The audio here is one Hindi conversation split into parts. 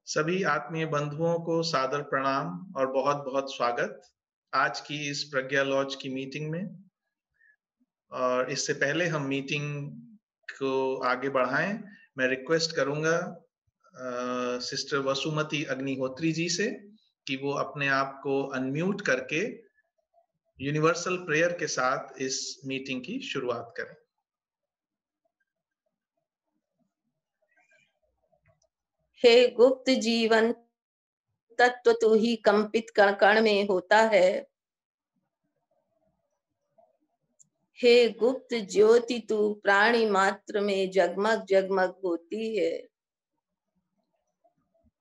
सभी आत्मीय बंधुओं को सादर प्रणाम और बहुत बहुत स्वागत आज की इस प्रज्ञा लॉज की मीटिंग में। और इससे पहले हम मीटिंग को आगे बढ़ाएं, मैं रिक्वेस्ट करूंगा सिस्टर वसुमती अग्निहोत्री जी से कि वो अपने आप को अनम्यूट करके यूनिवर्सल प्रेयर के साथ इस मीटिंग की शुरुआत करें। हे गुप्त जीवन तत्व तू ही कंपित कण कण में होता है। हे गुप्त ज्योति तू प्राणी मात्र में जगमग जगमग होती है।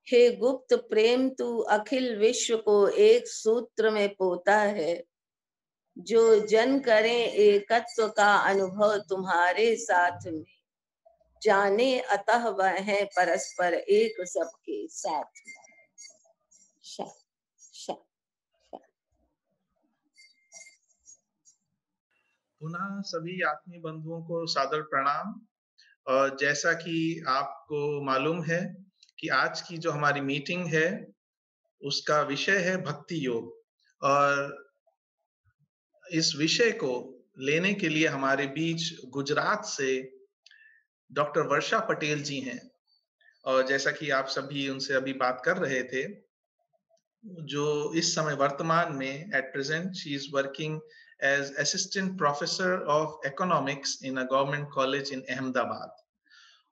हे गुप्त प्रेम तू अखिल विश्व को एक सूत्र में पोता है। जो जन करे एकत्व का अनुभव तुम्हारे साथ में, जाने अतः वह है परस्पर एक सबके साथ। पुनः सभी आत्मीय बंधुओं को सादर प्रणाम। और जैसा कि आपको मालूम है कि आज की जो हमारी मीटिंग है उसका विषय है भक्ति योग, और इस विषय को लेने के लिए हमारे बीच गुजरात से डॉक्टर वर्षा पटेल जी हैं। और जैसा कि आप सभी उनसे अभी बात कर रहे थे, जो इस समय वर्तमान में at present she is working as assistant professor of economics in a government college in Ahmedabad.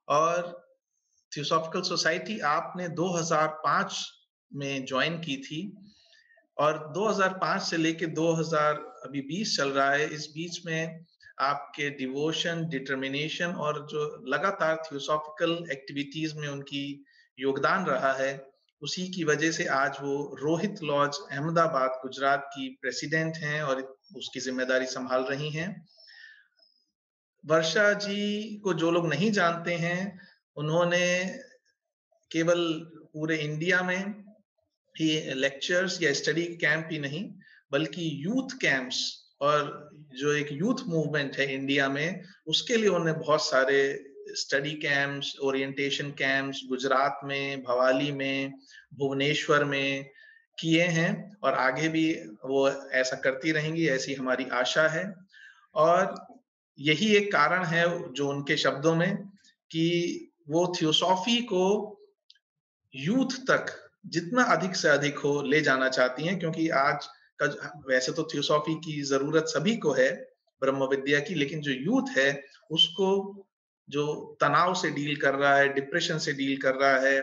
और थियोसॉफिकल सोसाइटी आपने 2005 में ज्वाइन की थी, और 2005 से लेके 2020 चल रहा है। इस बीच में आपके डिवोशन, डिटर्मिनेशन और जो लगातार थियोसॉफिकल एक्टिविटीज में उनकी योगदान रहा है, उसी की वजह से आज वो रोहित लॉज अहमदाबाद गुजरात की प्रेसिडेंट हैं और उसकी जिम्मेदारी संभाल रही हैं। वर्षा जी को जो लोग नहीं जानते हैं, उन्होंने केवल पूरे इंडिया में ही लेक्चर्स या स्टडी कैंप ही नहीं, बल्कि यूथ कैंप्स और जो एक यूथ मूवमेंट है इंडिया में, उसके लिए उन्होंने बहुत सारे study camps, orientation camps Gujarat में, भवाली में, भुवनेश्वर में किए हैं, और आगे भी वो ऐसा करती रहेंगी, ऐसी हमारी आशा है। और यही एक कारण है जो उनके शब्दों में कि वो थियोसॉफी को यूथ तक जितना अधिक से अधिक हो ले जाना चाहती हैं, क्योंकि आज का वैसे तो थियोसॉफी की जरूरत सभी को है, ब्रह्म विद्या की, लेकिन जो यूथ है उसको जो तनाव से डील कर रहा है, डिप्रेशन से डील कर रहा है,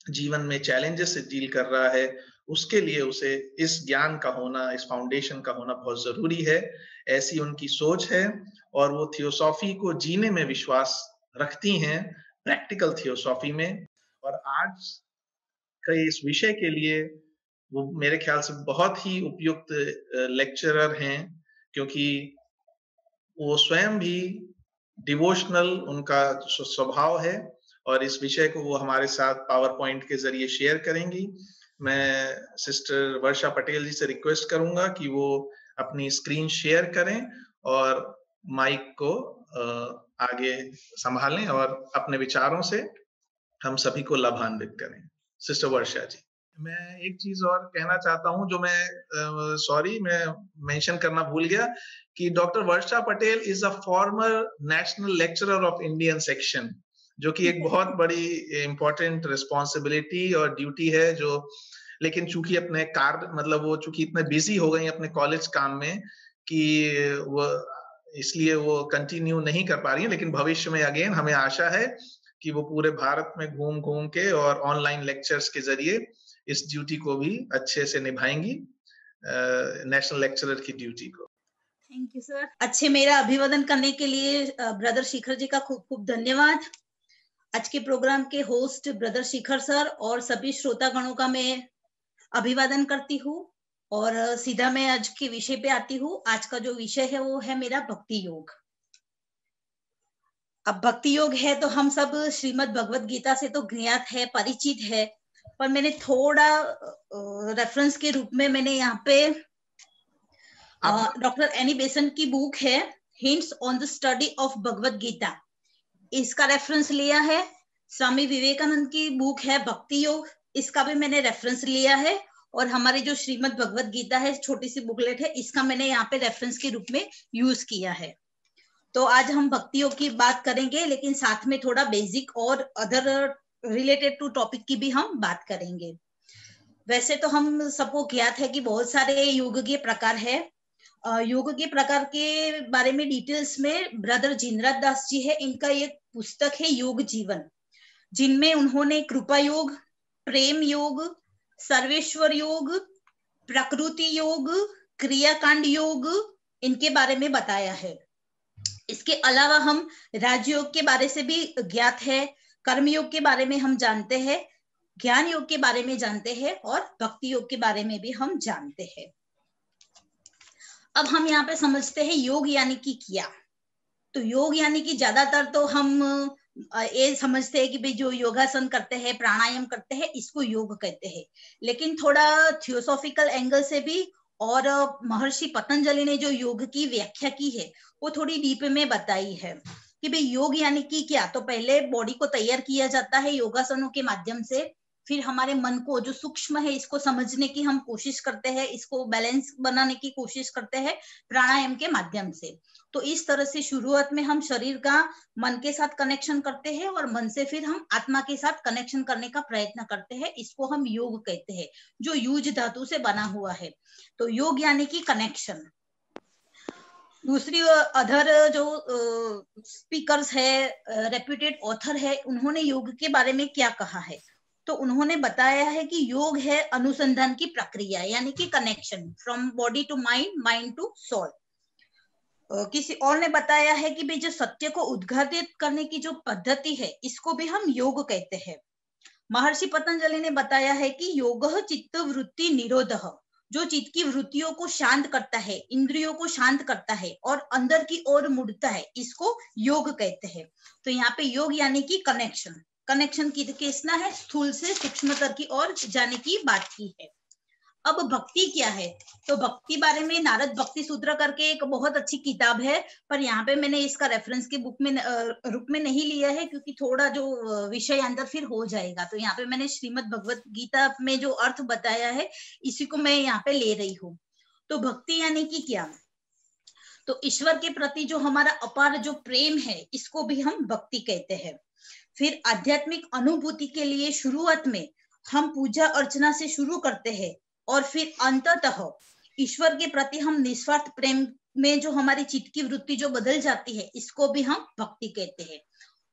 जीवन में चैलेंजेस से डील कर रहा है, उसके लिए उसे इस ज्ञान का होना, इस फाउंडेशन का होना बहुत जरूरी है। ऐसी उनकी सोच है, और वो थियोसॉफी को जीने में विश्वास रखती हैं, प्रैक्टिकल थियोसॉफी में। और आज के इस विषय के लिए वो मेरे ख्याल से बहुत ही उपयुक्त लेक्चरर हैं, क्योंकि वो स्वयं भी डिवोशनल उनका स्वभाव है, और इस विषय को वो हमारे साथ पावर पॉइंट के जरिए शेयर करेंगी। मैं सिस्टर वर्षा पटेल जी से रिक्वेस्ट करूंगा कि वो अपनी स्क्रीन शेयर करें और माइक को आगे संभालें और अपने विचारों से हम सभी को लाभान्वित करें। सिस्टर वर्षा जी। मैं एक चीज और कहना चाहता हूं, जो मैं मेंशन करना भूल गया, कि doctor Varsha Patel is a former national lecturer of Indian section, जो कि एक बहुत बड़ी इंपॉर्टेंट रिस्पॉन्सिबिलिटी और ड्यूटी है, जो लेकिन चूंकि अपने कार्य मतलब वो चूंकि इतने बिजी हो गई अपने कॉलेज काम में कि वो इसलिए वो कंटिन्यू नहीं कर पा रही है, लेकिन भविष्य में अगेन हमें आशा है कि वो पूरे भारत में घूम घूम के और ऑनलाइन लेक्चर्स के जरिए इस ड्यूटी को भी अच्छे से निभाएंगी, नेशनल लेक्चरर की ड्यूटी को। Thank you sir. अच्छे मेरा अभिवादन करने के लिए ब्रदर शिखर जी का खूब खूब धन्यवाद। आज के प्रोग्राम के होस्ट ब्रदर शिखर सर और सभी श्रोतागणों का मैं अभिवादन करती हूँ, और सीधा मैं आज के विषय पे आती हूँ। आज का जो विषय है वो है मेरा भक्ति योग। अब भक्ति योग है तो हम सब श्रीमद् भगवत गीता से तो ज्ञात है, परिचित है, पर मैंने थोड़ा रेफरेंस के रूप में मैंने यहाँ पे डॉक्टर एनी बेसन की बुक है hints on the study of Bhagavad Gita, इसका रेफरेंस लिया है। स्वामी विवेकानंद की बुक है भक्ति योग, इसका भी मैंने रेफरेंस लिया है। और हमारी जो श्रीमद् भगवत गीता है, छोटी सी बुकलेट है, इसका मैंने यहाँ पे रेफरेंस के रूप में यूज किया है। तो आज हम भक्ति योग की बात करेंगे, लेकिन साथ में थोड़ा बेसिक और अदर रिलेटेड टू टॉपिक की भी हम बात करेंगे। वैसे तो हम सबको ज्ञात है कि बहुत सारे योग के प्रकार है। योग के प्रकार के बारे में डिटेल्स में ब्रदर जिनराज दास जी है, इनका एक पुस्तक है योग जीवन, जिनमें उन्होंने कृपा योग, प्रेम योग, सर्वेश्वर योग, प्रकृति योग, क्रियाकांड योग, इनके बारे में बताया है। इसके अलावा हम राजयोग के बारे से भी ज्ञात है, कर्म योग के बारे में हम जानते हैं, ज्ञान योग के बारे में जानते हैं और भक्ति योग के बारे में भी हम जानते हैं। अब हम यहाँ पे समझते हैं योग यानी कि क्या। तो योग यानी कि ज्यादातर तो हम ये समझते हैं कि भाई जो योगासन करते हैं, प्राणायाम करते हैं, इसको योग कहते हैं। लेकिन थोड़ा थियोसॉफिकल एंगल से भी और महर्षि पतंजलि ने जो योग की व्याख्या की है वो थोड़ी डीप में बताई है कि भाई योग यानी कि क्या। तो पहले बॉडी को तैयार किया जाता है योगासनों के माध्यम से, फिर हमारे मन को जो सूक्ष्म है इसको समझने की हम कोशिश करते हैं, इसको बैलेंस बनाने की कोशिश करते हैं प्राणायाम के माध्यम से। तो इस तरह से शुरुआत में हम शरीर का मन के साथ कनेक्शन करते हैं और मन से फिर हम आत्मा के साथ कनेक्शन करने का प्रयत्न करते हैं, इसको हम योग कहते हैं, जो यूज धातु से बना हुआ है। तो योग यानी कि कनेक्शन। दूसरी अदर जो स्पीकर्स है, रेप्यूटेड ऑथर है, उन्होंने योग के बारे में क्या कहा है। तो उन्होंने बताया है कि योग है अनुसंधान की प्रक्रिया, यानी कि connection from body to mind, mind to soul. किसी और ने बताया है कि भाई जो सत्य को उद्घाटित करने की जो पद्धति है, इसको भी हम योग कहते हैं। महर्षि पतंजलि ने बताया है कि योगः चित्त वृत्ति निरोधः, जो चित्त की वृत्तियों को शांत करता है, इंद्रियों को शांत करता है और अंदर की ओर मुड़ता है, इसको योग कहते हैं। तो यहाँ पे योग यानी कि कनेक्शन, कनेक्शन की किसना है, स्थूल से सूक्ष्मतर की ओर जाने की बात की है। अब भक्ति क्या है, तो भक्ति बारे में नारद भक्ति सूत्र करके एक बहुत अच्छी किताब है, पर यहाँ पे मैंने इसका रेफरेंस के बुक में रूप में नहीं लिया है, क्योंकि थोड़ा जो विषय अंदर फिर हो जाएगा। तो यहाँ पे मैंने श्रीमद् भगवत गीता में जो अर्थ बताया है, इसी को मैं यहाँ पे ले रही हूँ। तो भक्ति यानी कि क्या, तो ईश्वर के प्रति जो हमारा अपार जो प्रेम है, इसको भी हम भक्ति कहते हैं। फिर आध्यात्मिक अनुभूति के लिए शुरुआत में हम पूजा अर्चना से शुरू करते हैं और फिर अंततः ईश्वर के प्रति हम निस्वार्थ प्रेम में जो हमारी चित्त की वृत्ति जो बदल जाती है, इसको भी हम भक्ति कहते हैं।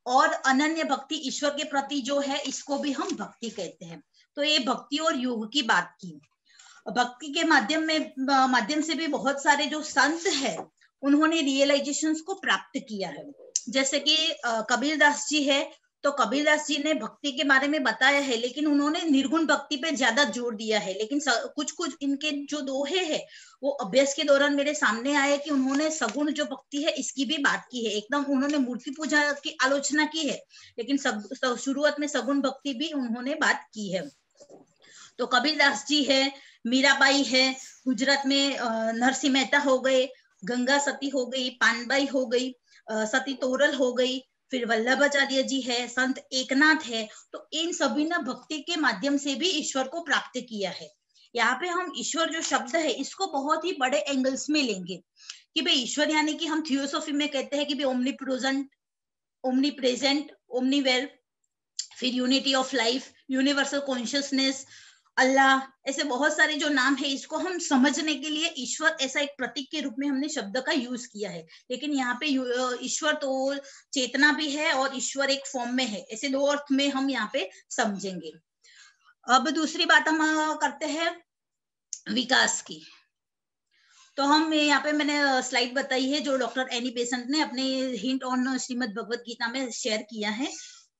और अनन्य भक्ति ईश्वर के प्रति जो है, इसको भी हम भक्ति कहते हैं। तो ये भक्ति और योग की बात की। भक्ति के माध्यम से भी बहुत सारे जो संत है, उन्होंने रियलाइजेशंस को प्राप्त किया है। जैसे कि कबीरदास जी है, तो कबीरदास जी ने भक्ति के बारे में बताया है, लेकिन उन्होंने निर्गुण भक्ति पे ज्यादा जोर दिया है। लेकिन कुछ इनके जो दोहे हैं, वो अभ्यास के दौरान मेरे सामने आए कि उन्होंने सगुण जो भक्ति है, इसकी भी बात की है। एकदम उन्होंने मूर्ति पूजा की आलोचना की है, लेकिन शुरुआत में सगुण भक्ति भी उन्होंने बात की है। तो कबीरदास जी है, मीराबाई है, गुजरात में नरसिंह मेहता हो गए, गंगा सती हो गई, पानबाई हो गई, सती तोरल हो गई, फिर वल्लभाचार्य जी है, संत एकनाथ है। तो इन सभी ने भक्ति के माध्यम से भी ईश्वर को प्राप्त किया है। यहाँ पे हम ईश्वर जो शब्द है, इसको बहुत ही बड़े एंगल्स में लेंगे कि भाई ईश्वर यानी कि हम थियोसॉफी में कहते हैं कि भाई ओमनी प्रेजेंट, ओमनीवेयर, फिर unity of life, universal consciousness, अल्लाह, ऐसे बहुत सारे जो नाम है, इसको हम समझने के लिए ईश्वर ऐसा एक प्रतीक के रूप में हमने शब्द का यूज किया है। लेकिन यहाँ पे ईश्वर तो चेतना भी है और ईश्वर एक फॉर्म में है, ऐसे दो अर्थ में हम यहाँ पे समझेंगे। अब दूसरी बात हम करते हैं विकास की। तो हम यहाँ पे मैंने स्लाइड बताई है जो डॉक्टर एनी बेसेंट ने अपने हिंट ऑन श्रीमद् भगवत गीता में शेयर किया है।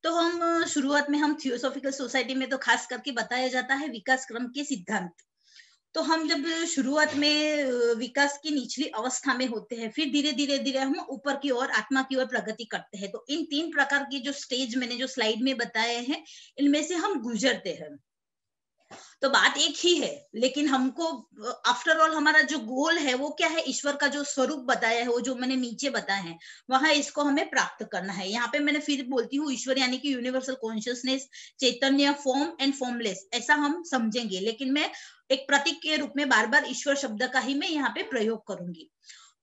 तो हम शुरुआत में हम थियोसॉफिकल सोसाइटी में तो खास करके बताया जाता है विकास क्रम के सिद्धांत। तो हम जब शुरुआत में विकास की निचली अवस्था में होते हैं, फिर धीरे धीरे हम ऊपर की ओर, आत्मा की ओर प्रगति करते हैं। तो इन 3 प्रकार की जो स्टेज मैंने जो स्लाइड में बताए हैं, इनमें से हम गुजरते हैं। तो बात एक ही है, लेकिन हमको आफ्टर ऑल हमारा जो गोल है वो क्या है, ईश्वर का जो स्वरूप बताया है, वो जो मैंने नीचे बताया है, वहां इसको हमें प्राप्त करना है। यहाँ पे मैंने फिर बोलती हूँ, ईश्वर यानी कि universal consciousness, Chaitanya, form and formless, ऐसा हम समझेंगे, लेकिन मैं एक प्रतीक के रूप में बार बार ईश्वर शब्द का ही मैं यहाँ पे प्रयोग करूंगी।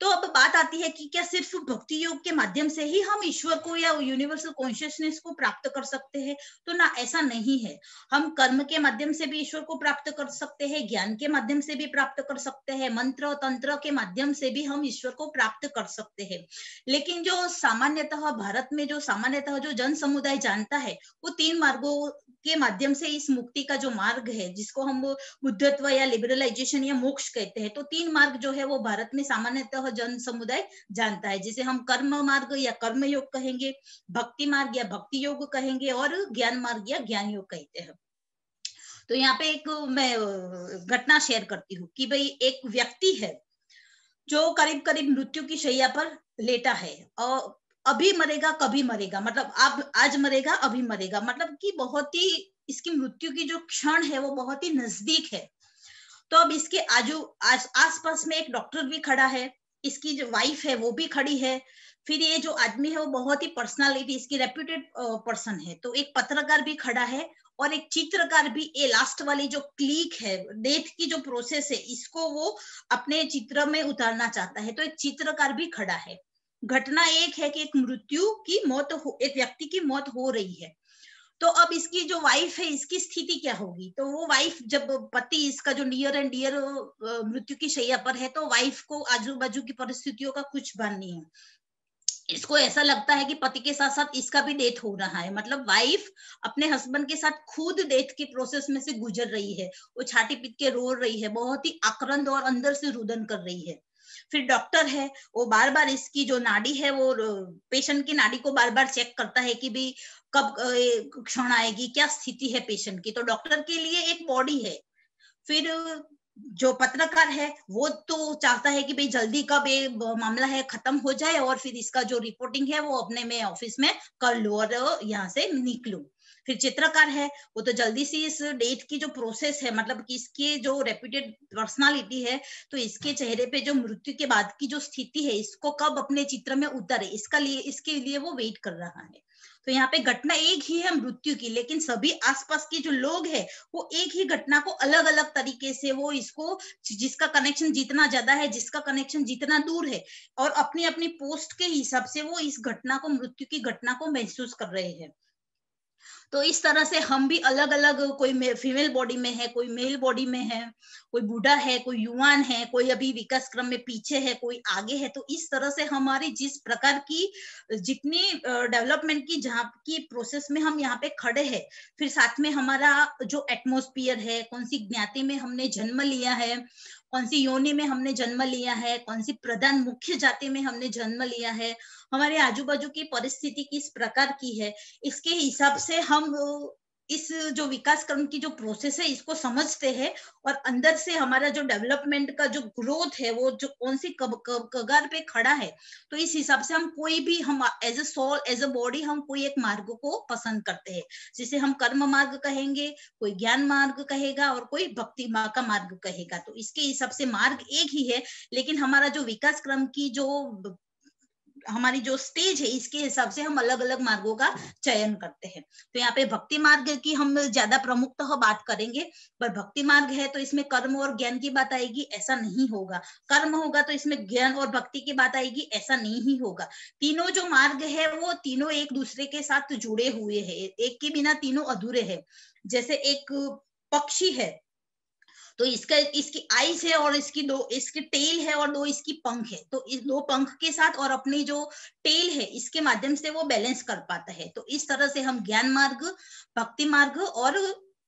तो अब बात आती है कि क्या सिर्फ भक्ति योग के माध्यम से ही हम ईश्वर को या यूनिवर्सल कॉन्शियसनेस को प्राप्त कर सकते हैं? तो ना, ऐसा नहीं है। हम कर्म के माध्यम से भी ईश्वर को प्राप्त कर सकते हैं, ज्ञान के माध्यम से भी प्राप्त कर सकते हैं, मंत्र तंत्र के माध्यम से भी हम ईश्वर को प्राप्त कर सकते हैं। लेकिन जो सामान्यतः भारत में जो सामान्यतः जो जन समुदाय जानता है, वो 3 मार्गों के माध्यम से इस मुक्ति का जो मार्ग है, जिसको हम बुद्धत्व या लिबरलाइजेशन या मोक्ष कहते हैं, तो 3 मार्ग जो है वो भारत में सामान्यतः जन समुदाय जानता है, जिसे हम कर्म मार्ग या कर्म योग कहेंगे, भक्ति मार्ग या भक्ति योग कहेंगे, और ज्ञान मार्ग या ज्ञान योग कहते हैं। तो यहाँ पे एक मैं घटना शेयर करती हूँ कि भाई एक व्यक्ति है जो करीब करीब मृत्यु की शैया पर लेटा है, और अभी मरेगा कभी मरेगा, मतलब अब आज मरेगा अभी मरेगा, मतलब कि बहुत ही इसकी मृत्यु की जो क्षण है वो बहुत ही नजदीक है। तो अब इसके आस पास में एक डॉक्टर भी खड़ा है, इसकी जो वाइफ है वो भी खड़ी है, फिर ये जो आदमी है वो बहुत ही पर्सनालिटी, इसकी रेप्यूटेड पर्सन है, तो एक पत्रकार भी खड़ा है, और एक चित्रकार भी। ये लास्ट वाली जो क्लिक है, डेथ की जो प्रोसेस है, इसको वो अपने चित्र में उतारना चाहता है, तो एक चित्रकार भी खड़ा है। घटना एक है कि एक एक व्यक्ति की मौत हो रही है। तो अब इसकी जो वाइफ है, इसकी स्थिति क्या होगी? तो वो वाइफ, जब पति इसका जो नियर एंड डियर मृत्यु की शैया पर है, तो वाइफ को आजू बाजू की परिस्थितियों का कुछ भान नहीं है। इसको ऐसा लगता है कि पति के साथ साथ इसका भी डेथ हो रहा है, मतलब वाइफ अपने हस्बैंड के साथ खुद डेथ के प्रोसेस में से गुजर रही है, वो छाती पीट के रो रही है, बहुत ही आक्रांत और अंदर से रुदन कर रही है। फिर डॉक्टर है, वो बार बार इसकी जो नाड़ी है, वो पेशेंट की नाड़ी को बार बार चेक करता है कि भी कब क्षण आएगी, क्या स्थिति है पेशेंट की। तो डॉक्टर के लिए एक बॉडी है। फिर जो पत्रकार है वो तो चाहता है कि भाई जल्दी कब ये मामला है खत्म हो जाए, और फिर इसका जो रिपोर्टिंग है वो अपने में ऑफिस में कर लूं और यहाँ से निकलूं। फिर चित्रकार है, वो तो जल्दी से इस डेट की जो प्रोसेस है, मतलब कि इसके जो रेप्यूटेड पर्सनालिटी है, तो इसके चेहरे पे जो मृत्यु के बाद की जो स्थिति है, इसको कब अपने चित्र में उतारे, इसके लिए वो वेट कर रहा है। तो यहाँ पे घटना एक ही है मृत्यु की, लेकिन सभी आसपास के जो लोग हैं वो एक ही घटना को अलग अलग तरीके से, वो इसको, जिसका कनेक्शन जितना ज्यादा है, जिसका कनेक्शन जितना दूर है, और अपनी अपनी पोस्ट के हिसाब से वो इस घटना को, मृत्यु की घटना को महसूस कर रहे हैं। तो इस तरह से हम भी अलग अलग, कोई फीमेल बॉडी में है, कोई मेल बॉडी में है, कोई बूढ़ा है, कोई युवान है, कोई अभी विकास क्रम में पीछे है, कोई आगे है। तो इस तरह से हमारी जिस प्रकार की जितनी डेवलपमेंट की जहाँ की प्रोसेस में हम यहाँ पे खड़े हैं, फिर साथ में हमारा जो एटमोस्फियर है, कौन सी ज्ञाति में हमने जन्म लिया है, कौन सी योनि में हमने जन्म लिया है, कौन सी प्रधान मुख्य जाति में हमने जन्म लिया है, हमारे आजू बाजू की परिस्थिति किस प्रकार की है, इसके हिसाब से हम इस जो विकास क्रम की जो प्रोसेस है इसको समझते हैं, और अंदर से हमारा जो डेवलपमेंट का जो ग्रोथ है, वो जो कौन सी कगार पे खड़ा है, तो इस हिसाब से हम कोई भी, हम as a soul, as a body, हम कोई एक मार्ग को पसंद करते हैं, जिसे हम कर्म मार्ग कहेंगे, कोई ज्ञान मार्ग कहेगा, और कोई भक्ति मार्ग का मार्ग कहेगा। तो इसके हिसाब से मार्ग एक ही है, लेकिन हमारा जो विकास क्रम की जो हमारी जो स्टेज है, इसके हिसाब से हम अलग अलग मार्गों का चयन करते हैं। तो यहाँ पे भक्ति मार्ग की हम ज्यादा प्रमुखतः बात करेंगे, पर भक्ति मार्ग है तो इसमें कर्म और ज्ञान की बात आएगी, ऐसा नहीं होगा। कर्म होगा तो इसमें ज्ञान और भक्ति की बात आएगी, ऐसा नहीं होगा। तीनों जो मार्ग है वो तीनों एक दूसरे के साथ जुड़े हुए हैं, एक के बिना तीनों अधूरे हैं। जैसे एक पक्षी है, तो इसकी आईज है और इसकी टेल है और 2 इसकी पंख है, तो इस 2 पंख के साथ और अपनी जो टेल है इसके माध्यम से वो बैलेंस कर पाता है। तो इस तरह से हम ज्ञान मार्ग, भक्ति मार्ग और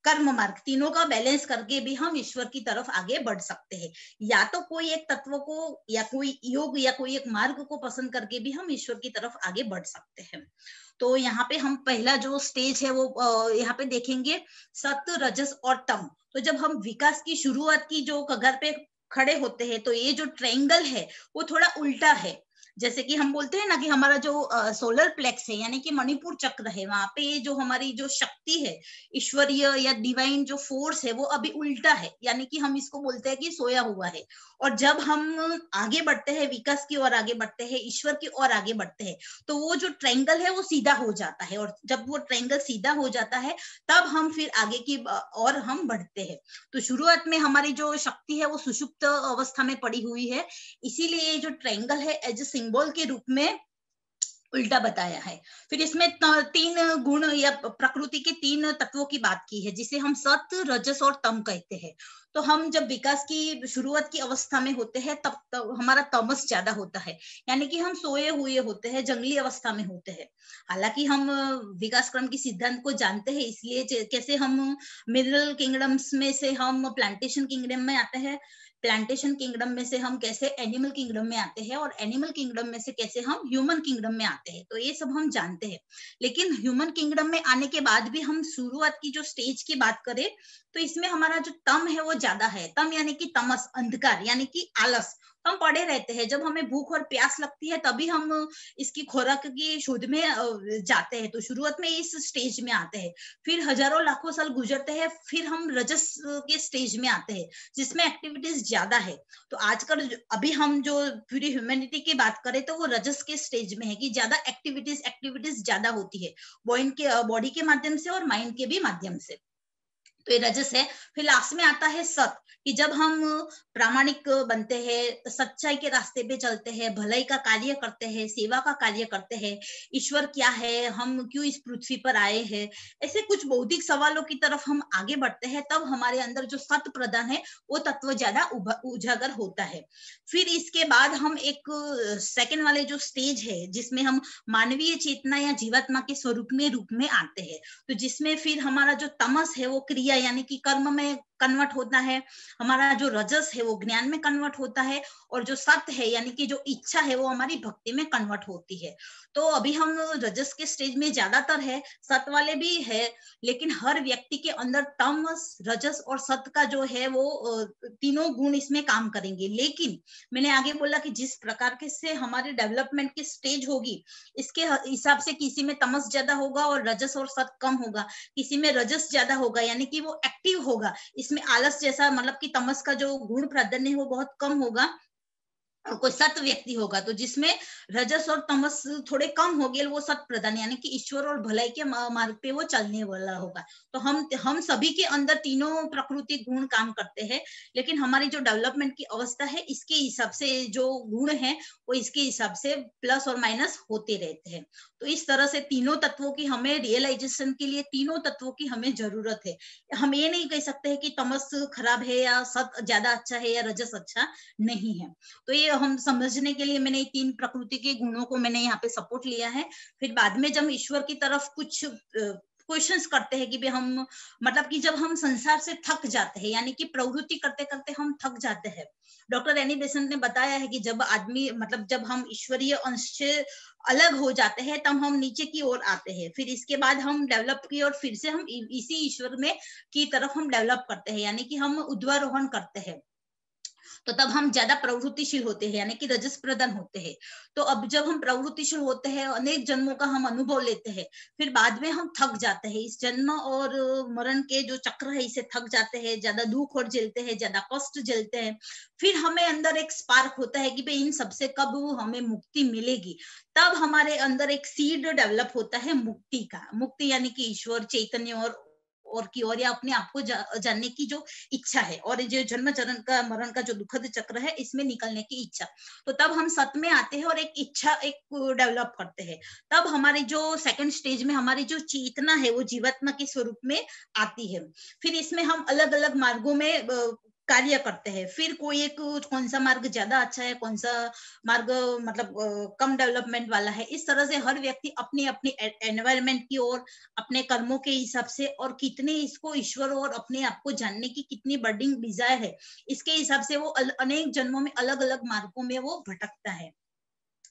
कर्म मार्ग तीनों का बैलेंस करके भी हम ईश्वर की तरफ आगे बढ़ सकते हैं। या तो कोई एक तत्व को, या कोई योग, या कोई एक मार्ग को पसंद करके भी हम ईश्वर की तरफ आगे बढ़ सकते हैं। तो यहाँ पे हम पहला जो स्टेज है वो यहाँ पे देखेंगे, सत्य, रजस और तम। तो जब हम विकास की शुरुआत की जो कगार पे खड़े होते हैं, तो ये जो ट्रायंगल है वो थोड़ा उल्टा है। जैसे कि हम बोलते हैं ना कि हमारा जो सोलर प्लेक्स है यानी कि मणिपुर चक्र है, वहां पे जो हमारी जो शक्ति है, ईश्वरीय या डिवाइन जो फोर्स है, वो अभी उल्टा है, यानी कि हम इसको बोलते हैं कि सोया हुआ है। और जब हम आगे बढ़ते हैं, विकास की ओर आगे बढ़ते हैं, ईश्वर की ओर आगे बढ़ते हैं, तो वो जो ट्रायंगल है वो सीधा हो जाता है। और जब वो ट्रायंगल सीधा हो जाता है तब हम फिर आगे की और हम बढ़ते हैं। तो शुरुआत में हमारी जो शक्ति है वो सुषुप्त अवस्था में पड़ी हुई है, इसीलिए ये जो ट्रायंगल है एज ए सिंबल के रूप में उल्टा बताया है। फिर इसमें 3 गुण या प्रकृति के 3 तत्वों की बात की है, जिसे हम सत, रजस और तम कहते हैं। तो हम जब विकास की शुरुआत की अवस्था में होते हैं तब हमारा तमस ज्यादा होता है, यानी कि हम सोए हुए होते हैं, जंगली अवस्था में होते हैं। हालांकि हम विकास क्रम की सिद्धांत को जानते हैं, इसलिए कैसे हम मिनरल किंगडम्स में से हम प्लांटेशन किंगडम में आते हैं, प्लांटेशन किंगडम में से हम कैसे एनिमल किंगडम में आते हैं, और एनिमल किंगडम में से कैसे हम ह्यूमन किंगडम में आते हैं, तो ये सब हम जानते हैं। लेकिन ह्यूमन किंगडम में आने के बाद भी हम शुरुआत की जो स्टेज की बात करें तो इसमें हमारा जो तम है वो ज्यादा है। तम यानी कि तमस, अंधकार, यानी कि आलस। हम पड़े रहते हैं, जब हमें भूख और प्यास लगती है तभी हम इसकी खुराक की शोध में जाते हैं। तो शुरुआत में इस स्टेज में आते हैं, फिर हजारों लाखों साल गुजरते हैं, फिर हम रजस के स्टेज में आते हैं जिसमें एक्टिविटीज ज्यादा है। तो आजकल अभी हम जो पूरी ह्यूमैनिटी की बात करें तो वो रजस के स्टेज में है कि ज्यादा एक्टिविटीज ज्यादा होती है, बॉडी के माध्यम से और माइंड के भी माध्यम से। तो ये रजस है। फिर लास्ट में आता है सत, कि जब हम प्रामाणिक बनते हैं, सच्चाई के रास्ते पे चलते हैं, भलाई का कार्य करते हैं, सेवा का कार्य करते हैं, ईश्वर क्या है, हम क्यों इस पृथ्वी पर आए हैं, ऐसे कुछ बौद्धिक सवालों की तरफ हम आगे बढ़ते हैं, तब हमारे अंदर जो सत प्रधान है वो तत्व ज्यादा उजागर होता है। फिर इसके बाद हम एक सेकंड वाले जो स्टेज है जिसमें हम मानवीय चेतना या जीवात्मा के स्वरूप में रूप में आते हैं, तो जिसमें फिर हमारा जो तमस है वो क्रिया यानी कि कर्म में कन्वर्ट होता है, हमारा जो रजस है वो ज्ञान में कन्वर्ट होता है, और जो सत्य है यानी कि जो इच्छा है वो हमारी भक्ति में कन्वर्ट होती है। तो अभी हम रजस के स्टेज में ज्यादातर है, सत्य वाले भी है, लेकिन हर व्यक्ति के अंदर तमस, रजस और सत्य का जो है वो तीनों गुण इसमें काम करेंगे। लेकिन मैंने आगे बोला कि जिस प्रकार के से हमारे डेवलपमेंट की स्टेज होगी, इसके हिसाब से किसी में तमस ज्यादा होगा और रजस और सत्य कम होगा, किसी में रजस ज्यादा होगा यानी कि वो एक्टिव होगा, इसमें आलस जैसा मतलब कि तमस का जो गुण प्राधान्य है वो बहुत कम होगा, और कोई सत व्यक्ति होगा तो जिसमें रजस और तमस थोड़े कम हो गए, वो सत प्रधान यानी कि ईश्वर और भलाई के मार्ग पे वो चलने वाला होगा। तो हम सभी के अंदर तीनों प्रकृति गुण काम करते हैं, लेकिन हमारी जो डेवलपमेंट की अवस्था है इसके हिसाब से जो गुण है वो इसके हिसाब से प्लस और माइनस होते रहते हैं। तो इस तरह से तीनों तत्वों की हमें रियलाइजेशन के लिए तीनों तत्वों की हमें जरूरत है। हम ये नहीं कह सकते हैं कि तमस खराब है या सत ज्यादा अच्छा है या रजस अच्छा नहीं है। तो ये हम समझने के लिए मैंने 3 प्रकृति के गुणों को मैंने यहाँ पे सपोर्ट लिया है। फिर बाद में जब ईश्वर की तरफ कुछ क्वेश्चंस करते हैं कि हम मतलब कि जब हम संसार से थक जाते हैं यानी कि प्रवृत्ति करते करते हम थक जाते हैं, डॉक्टर एनी बेसेंट ने बताया है कि जब आदमी मतलब जब हम ईश्वरीय अंश से अलग हो जाते हैं तब हम नीचे की ओर आते हैं, फिर इसके बाद हम डेवलप की और फिर से हम इसी ईश्वर में की तरफ हम डेवलप करते हैं यानी कि हम ऊर्ध्वारोहण करते हैं। तो तब हम ज्यादा प्रवृत्तिशील होते हैं यानी कि रजस प्रधान होते हैं। तो अब जब हम प्रवृत्तिशील होते हैं, अनेक जन्मों का हम अनुभव लेते हैं, फिर बाद में हम थक जाते हैं, इस जन्म और मरण के जो चक्र है इसे थक जाते हैं, ज्यादा दुख और झेलते हैं, ज्यादा कष्ट झेलते हैं। फिर हमें अंदर एक स्पार्क होता है कि भाई इन सबसे कब हमें मुक्ति मिलेगी, तब हमारे अंदर एक सीड डेवलप होता है मुक्ति का। मुक्ति यानी कि ईश्वर चैतन्य और की ओर या अपने आप को जानने की जो इच्छा है, और जो जन्म चरण का मरण का जो दुखद चक्र है इसमें निकलने की इच्छा। तो तब हम सत में आते हैं और एक इच्छा एक डेवलप करते हैं। तब हमारी जो सेकंड स्टेज में हमारी जो चेतना है वो जीवात्मा के स्वरूप में आती है। फिर इसमें हम अलग अलग मार्गों में कार्य करते हैं, फिर कोई एक कौन सा मार्ग ज्यादा अच्छा है, कौन सा मार्ग मतलब कम डेवलपमेंट वाला है, इस तरह से हर व्यक्ति अपनी अपनी एनवायरमेंट की ओर अपने कर्मों के हिसाब से और कितने इसको ईश्वर और अपने आप को जानने की कितनी बर्डिंग डिजायर है, इसके हिसाब से वो अनेक जन्मों में अलग अलग मार्गों में वो भटकता है।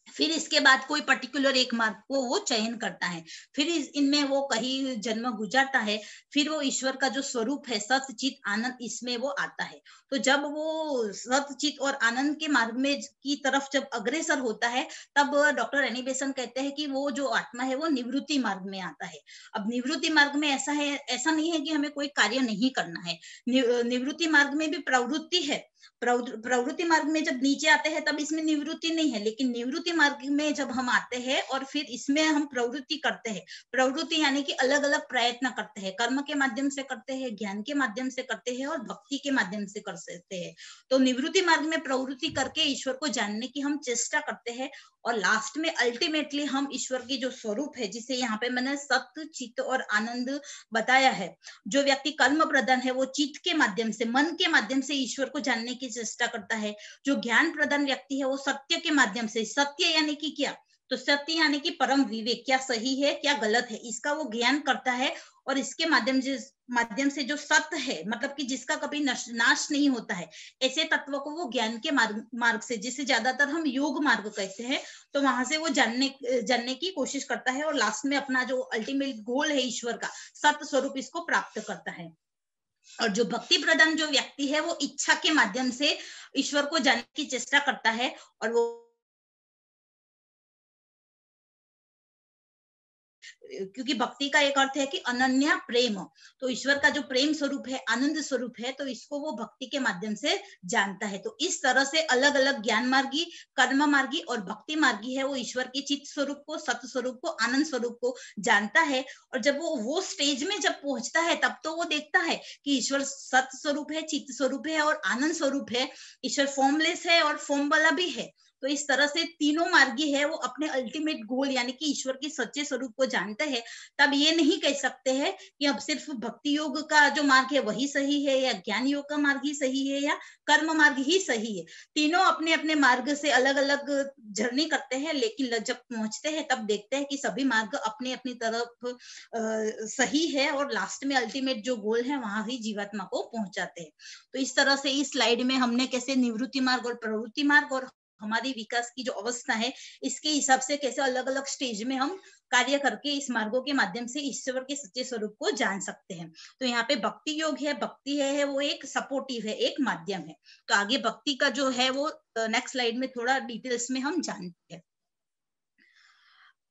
फिर इसके बाद कोई पर्टिकुलर एक मार्ग को वो चयन करता है, फिर इनमें वो कहीं जन्म गुजारता है, फिर वो ईश्वर का जो स्वरूप है सत चित आनंद, इसमें वो आता है। तो जब वो सत चित और आनंद के मार्ग में की तरफ जब अग्रसर होता है, तब डॉक्टर एनी बेसेंट कहते हैं कि वो जो आत्मा है वो निवृत्ति मार्ग में आता है। अब निवृत्ति मार्ग में ऐसा है, ऐसा नहीं है कि हमें कोई कार्य नहीं करना है, निवृत्ति मार्ग में भी प्रवृत्ति है। प्रवृत्ति मार्ग में जब नीचे आते हैं तब इसमें निवृत्ति नहीं है, लेकिन निवृत्ति मार्ग में जब हम आते हैं और फिर इसमें हम प्रवृत्ति करते हैं, प्रवृत्ति यानी कि अलग अलग प्रयत्न करते हैं, कर्म के माध्यम से करते हैं, ज्ञान के माध्यम से करते हैं और भक्ति के माध्यम से कर सकते हैं। तो निवृत्ति मार्ग में प्रवृत्ति करके ईश्वर को जानने की हम चेष्टा करते हैं और लास्ट में अल्टीमेटली हम ईश्वर की जो स्वरूप है, जिसे यहाँ पे मैंने सत्य चित्त और आनंद बताया है, जो व्यक्ति कर्म प्रधान है वो चित्त के माध्यम से, मन के माध्यम से ईश्वर को जानने की चेष्टा करता है। जो ज्ञान प्रधान व्यक्ति है वो सत्य के माध्यम से, सत्य यानी कि क्या, तो सत्य यानी कि परम विवेक, क्या सही है क्या गलत है, इसका वो ज्ञान करता है। और इसके माध्यम से जो सत्य है, मतलब कि जिसका कभी नाश नहीं होता है, ऐसे तत्व को वो ज्ञान के मार्ग से, जिसे ज्यादातर हम योग मार्ग कहते हैं, तो वहां से वो जानने की कोशिश करता है और लास्ट में अपना जो अल्टीमेट गोल है ईश्वर का सत्य स्वरूप, इसको प्राप्त करता है। और जो भक्ति प्रधान जो व्यक्ति है वो इच्छा के माध्यम से ईश्वर को जानने की चेष्टा करता है, और वो क्योंकि भक्ति का एक अर्थ है कि अनन्या प्रेम, तो ईश्वर का जो प्रेम स्वरूप है, आनंद स्वरूप है, तो इसको वो भक्ति के माध्यम से जानता है। तो इस तरह से अलग अलग ज्ञान मार्गी, कर्म मार्गी और भक्ति मार्गी है, वो ईश्वर के चित्त स्वरूप को, सत्य स्वरूप को, आनंद स्वरूप को जानता है। और जब वो स्टेज में जब पहुंचता है, तब तो वो देखता है कि ईश्वर सत्य स्वरूप है, चित्त स्वरूप है और आनंद स्वरूप है, ईश्वर फॉर्मलेस है और फॉर्म वाला भी है। तो इस तरह से तीनों मार्गी है वो अपने अल्टीमेट गोल यानी कि ईश्वर के सच्चे स्वरूप को जानते हैं। तब ये नहीं कह सकते हैं कि अब सिर्फ भक्ति योग का जो मार्ग है वही सही है, या ज्ञान योग का मार्ग ही सही है, या कर्म मार्ग ही सही है। तीनों अपने अपने मार्ग से अलग अलग जर्नी करते हैं, लेकिन जब पहुंचते हैं तब देखते हैं कि सभी मार्ग अपनी अपनी तरफ सही है और लास्ट में अल्टीमेट जो गोल है वहां ही जीवात्मा को पहुंचाते हैं। तो इस तरह से इस स्लाइड में हमने कैसे निवृत्ति मार्ग और प्रवृत्ति मार्ग और हमारी विकास की जो अवस्था है, इसके हिसाब से कैसे अलग अलग स्टेज में हम कार्य करके इस मार्गों के माध्यम से ईश्वर के सच्चे स्वरूप को जान सकते हैं। तो यहाँ पे भक्ति योग है, भक्ति है वो एक सपोर्टिव है, एक माध्यम है। तो आगे भक्ति का जो है वो नेक्स्ट स्लाइड में थोड़ा डिटेल्स में हम जानते हैं।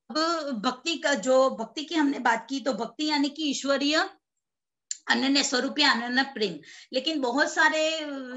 अब भक्ति की हमने बात की, तो भक्ति यानी कि ईश्वरीय अनन्य स्वरूप या अनन्य प्रेम। लेकिन बहुत सारे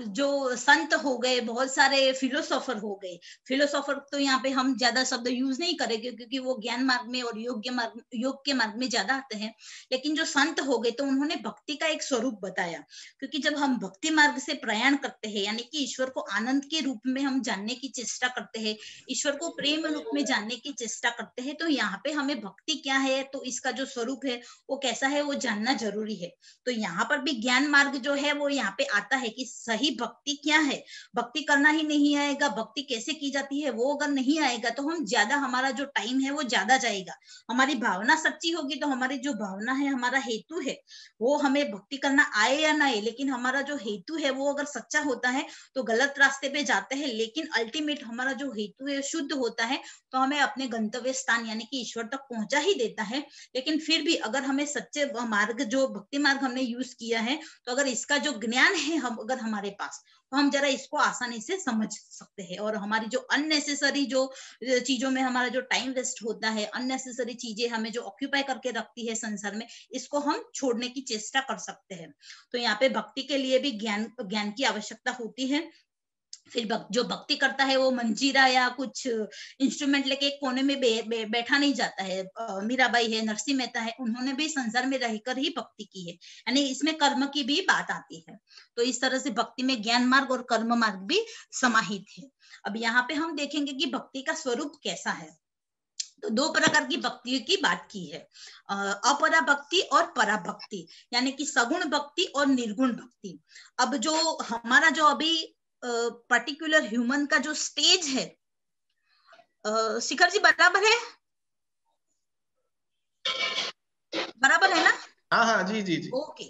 जो संत हो गए, बहुत सारे फिलोसोफर हो गए, फिलोसोफर तो यहाँ पे हम ज्यादा शब्द यूज नहीं करेंगे क्योंकि वो ज्ञान मार्ग में और योग के मार्ग में ज्यादा आते हैं। लेकिन जो संत हो गए तो उन्होंने भक्ति का एक स्वरूप बताया, क्योंकि जब हम भक्ति मार्ग से प्रयाण करते हैं यानी कि ईश्वर को आनंद के रूप में हम जानने की चेष्टा करते हैं, ईश्वर को प्रेम रूप में जानने की चेष्टा करते हैं, तो यहाँ पे हमें भक्ति क्या है, तो इसका जो स्वरूप है वो कैसा है वो जानना जरूरी है। तो यहाँ पर भी ज्ञान मार्ग जो है वो यहाँ पे आता है कि सही भक्ति क्या है। भक्ति करना ही नहीं आएगा, भक्ति कैसे की जाती है वो अगर नहीं आएगा तो हम ज्यादा, हमारा जो टाइम है वो ज्यादा जाएगा। हमारी भावना सच्ची होगी तो हमारी जो भावना है, हमारा हेतु है, वो हमें भक्ति करना आए या ना आए, लेकिन हमारा जो हेतु है वो अगर सच्चा होता है तो गलत रास्ते पे जाते हैं, लेकिन अल्टीमेट हमारा जो हेतु है शुद्ध होता है तो हमें अपने गंतव्य स्थान यानी कि ईश्वर तक पहुंचा ही देता है। लेकिन फिर भी अगर हमें सच्चे मार्ग, जो भक्ति मार्ग हमने यूज किया है, तो अगर इसका जो ज्ञान है अगर हमारे पास, तो हम जरा इसको आसानी से समझ सकते हैं और हमारी जो अननेसेसरी जो चीजों में हमारा जो टाइम वेस्ट होता है, अननेसेसरी चीजें हमें जो ऑक्यूपाई करके रखती है संसार में, इसको हम छोड़ने की चेष्टा कर सकते हैं। तो यहाँ पे भक्ति के लिए भी ज्ञान की आवश्यकता होती है। फिर जो भक्ति करता है वो मंजीरा या कुछ इंस्ट्रूमेंट लेके एक कोने में बैठा नहीं जाता है। मीराबाई है, नरसिंह मेहता है, उन्होंने भी संसार में रहकर ही भक्ति की है, यानी इसमें कर्म की भी बात आती है। तो इस तरह से भक्ति में ज्ञान मार्ग और कर्म मार्ग भी समाहित है। अब यहाँ पे हम देखेंगे कि भक्ति का स्वरूप कैसा है। तो दो प्रकार की भक्ति की बात की है, अपरा भक्ति और परा भक्ति, यानी कि सगुण भक्ति और निर्गुण भक्ति। अब जो हमारा जो अभी पर्टिकुलर ह्यूमन का जो स्टेज है, शिखर जी बराबर है? बराबर है ना? हाँ हाँ जी जी जी। ओके।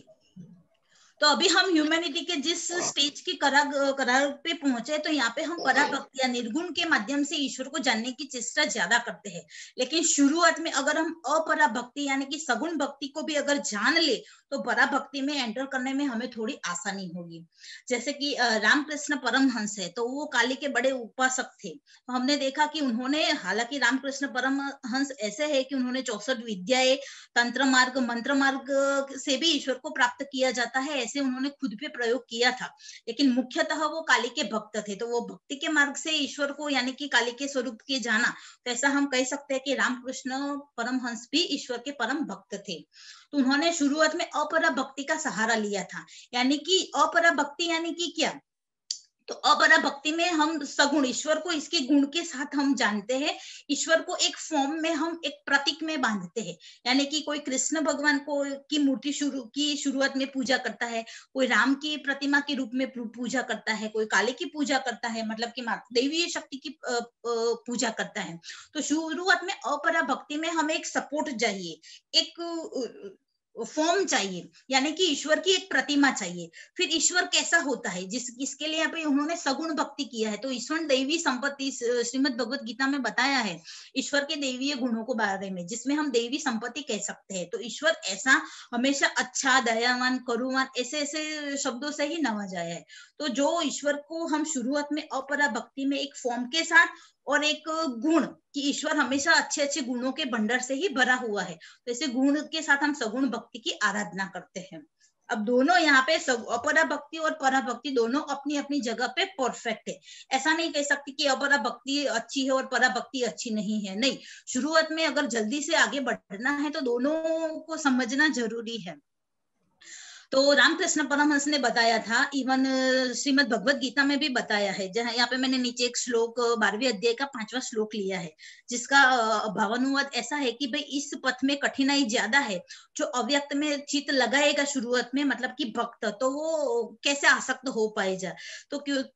तो अभी हम ह्यूमैनिटी के जिस स्टेज की करार पे पहुंचे, तो यहाँ पे हम पराभक्ति या निर्गुण के माध्यम से ईश्वर को जानने की चेष्टा ज्यादा करते हैं। लेकिन शुरुआत में अगर हम अपराभक्ति यानी कि सगुण भक्ति को भी अगर जान ले तो पराभक्ति में एंटर करने में हमें थोड़ी आसानी होगी। जैसे कि रामकृष्ण परमहंस है, तो वो काली के बड़े उपासक थे। तो हमने देखा कि उन्होंने, हालांकि रामकृष्ण परमहंस ऐसे है कि उन्होंने 64 विद्याएं, तंत्र मार्ग, मंत्र मार्ग से भी ईश्वर को प्राप्त किया जाता है, ऐसे उन्होंने खुद पे प्रयोग किया था। लेकिन मुख्यतः वो काली के भक्त थे, तो वो भक्ति के मार्ग से ईश्वर को यानी कि काली के स्वरूप के जाना। तो ऐसा हम कह सकते हैं कि रामकृष्ण परमहंस भी ईश्वर के परम भक्त थे। तो उन्होंने शुरुआत में अपरा भक्ति का सहारा लिया था। यानी कि अपरा भक्ति यानी कि क्या, तो अपरा भक्ति में हम सगुण ईश्वर को इसके गुण के साथ हम जानते हैं। ईश्वर को एक फॉर्म में हम एक प्रतीक में बांधते हैं। यानी कि कोई कृष्ण भगवान को की मूर्ति शुरुआत में पूजा करता है, कोई राम की प्रतिमा के रूप में पूजा करता है, कोई काली की पूजा करता है, मतलब कि देवी शक्ति की पूजा करता है। तो शुरुआत में अपरा भक्ति में हमें एक सपोर्ट चाहिए, एक फॉर्म चाहिए, यानी कि ईश्वर की एक प्रतिमा चाहिए। फिर ईश्वर कैसा होता है, इसके लिए यहाँ पे उन्होंने सगुण भक्ति किया है। तो ईश्वर दैवी संपत्ति श्रीमद् भगवत गीता में बताया है ईश्वर के दैवीय गुणों को बारे में, जिसमें हम दैवी संपत्ति कह सकते हैं। तो ईश्वर ऐसा हमेशा अच्छा, दयावान, करुणावान, ऐसे ऐसे शब्दों से ही नवाजा है। तो जो ईश्वर को हम शुरुआत में अपरा भक्ति में एक फॉर्म के साथ और एक गुण कि ईश्वर हमेशा अच्छे अच्छे गुणों के भंडार से ही भरा हुआ है, तो ऐसे गुण के साथ हम सगुण भक्ति की आराधना करते हैं। अब दोनों यहाँ पे अपरा भक्ति और पराभक्ति दोनों अपनी अपनी जगह पे परफेक्ट है। ऐसा नहीं कह सकती कि अपरा भक्ति अच्छी है और पराभक्ति अच्छी नहीं है, नहीं। शुरुआत में अगर जल्दी से आगे बढ़ना है तो दोनों को समझना जरूरी है। तो रामकृष्ण परमहंस ने बताया था, इवन श्रीमद् भगवत गीता में भी बताया है, जहां यहाँ पे मैंने नीचे एक श्लोक 12वें अध्याय का 5वां श्लोक लिया है, जिसका भावानुवाद ऐसा है कि भाई इस पथ में कठिनाई ज्यादा है, जो अव्यक्त में चित लगाएगा शुरुआत में, मतलब कि भक्त, तो वो कैसे आसक्त हो पाएगा।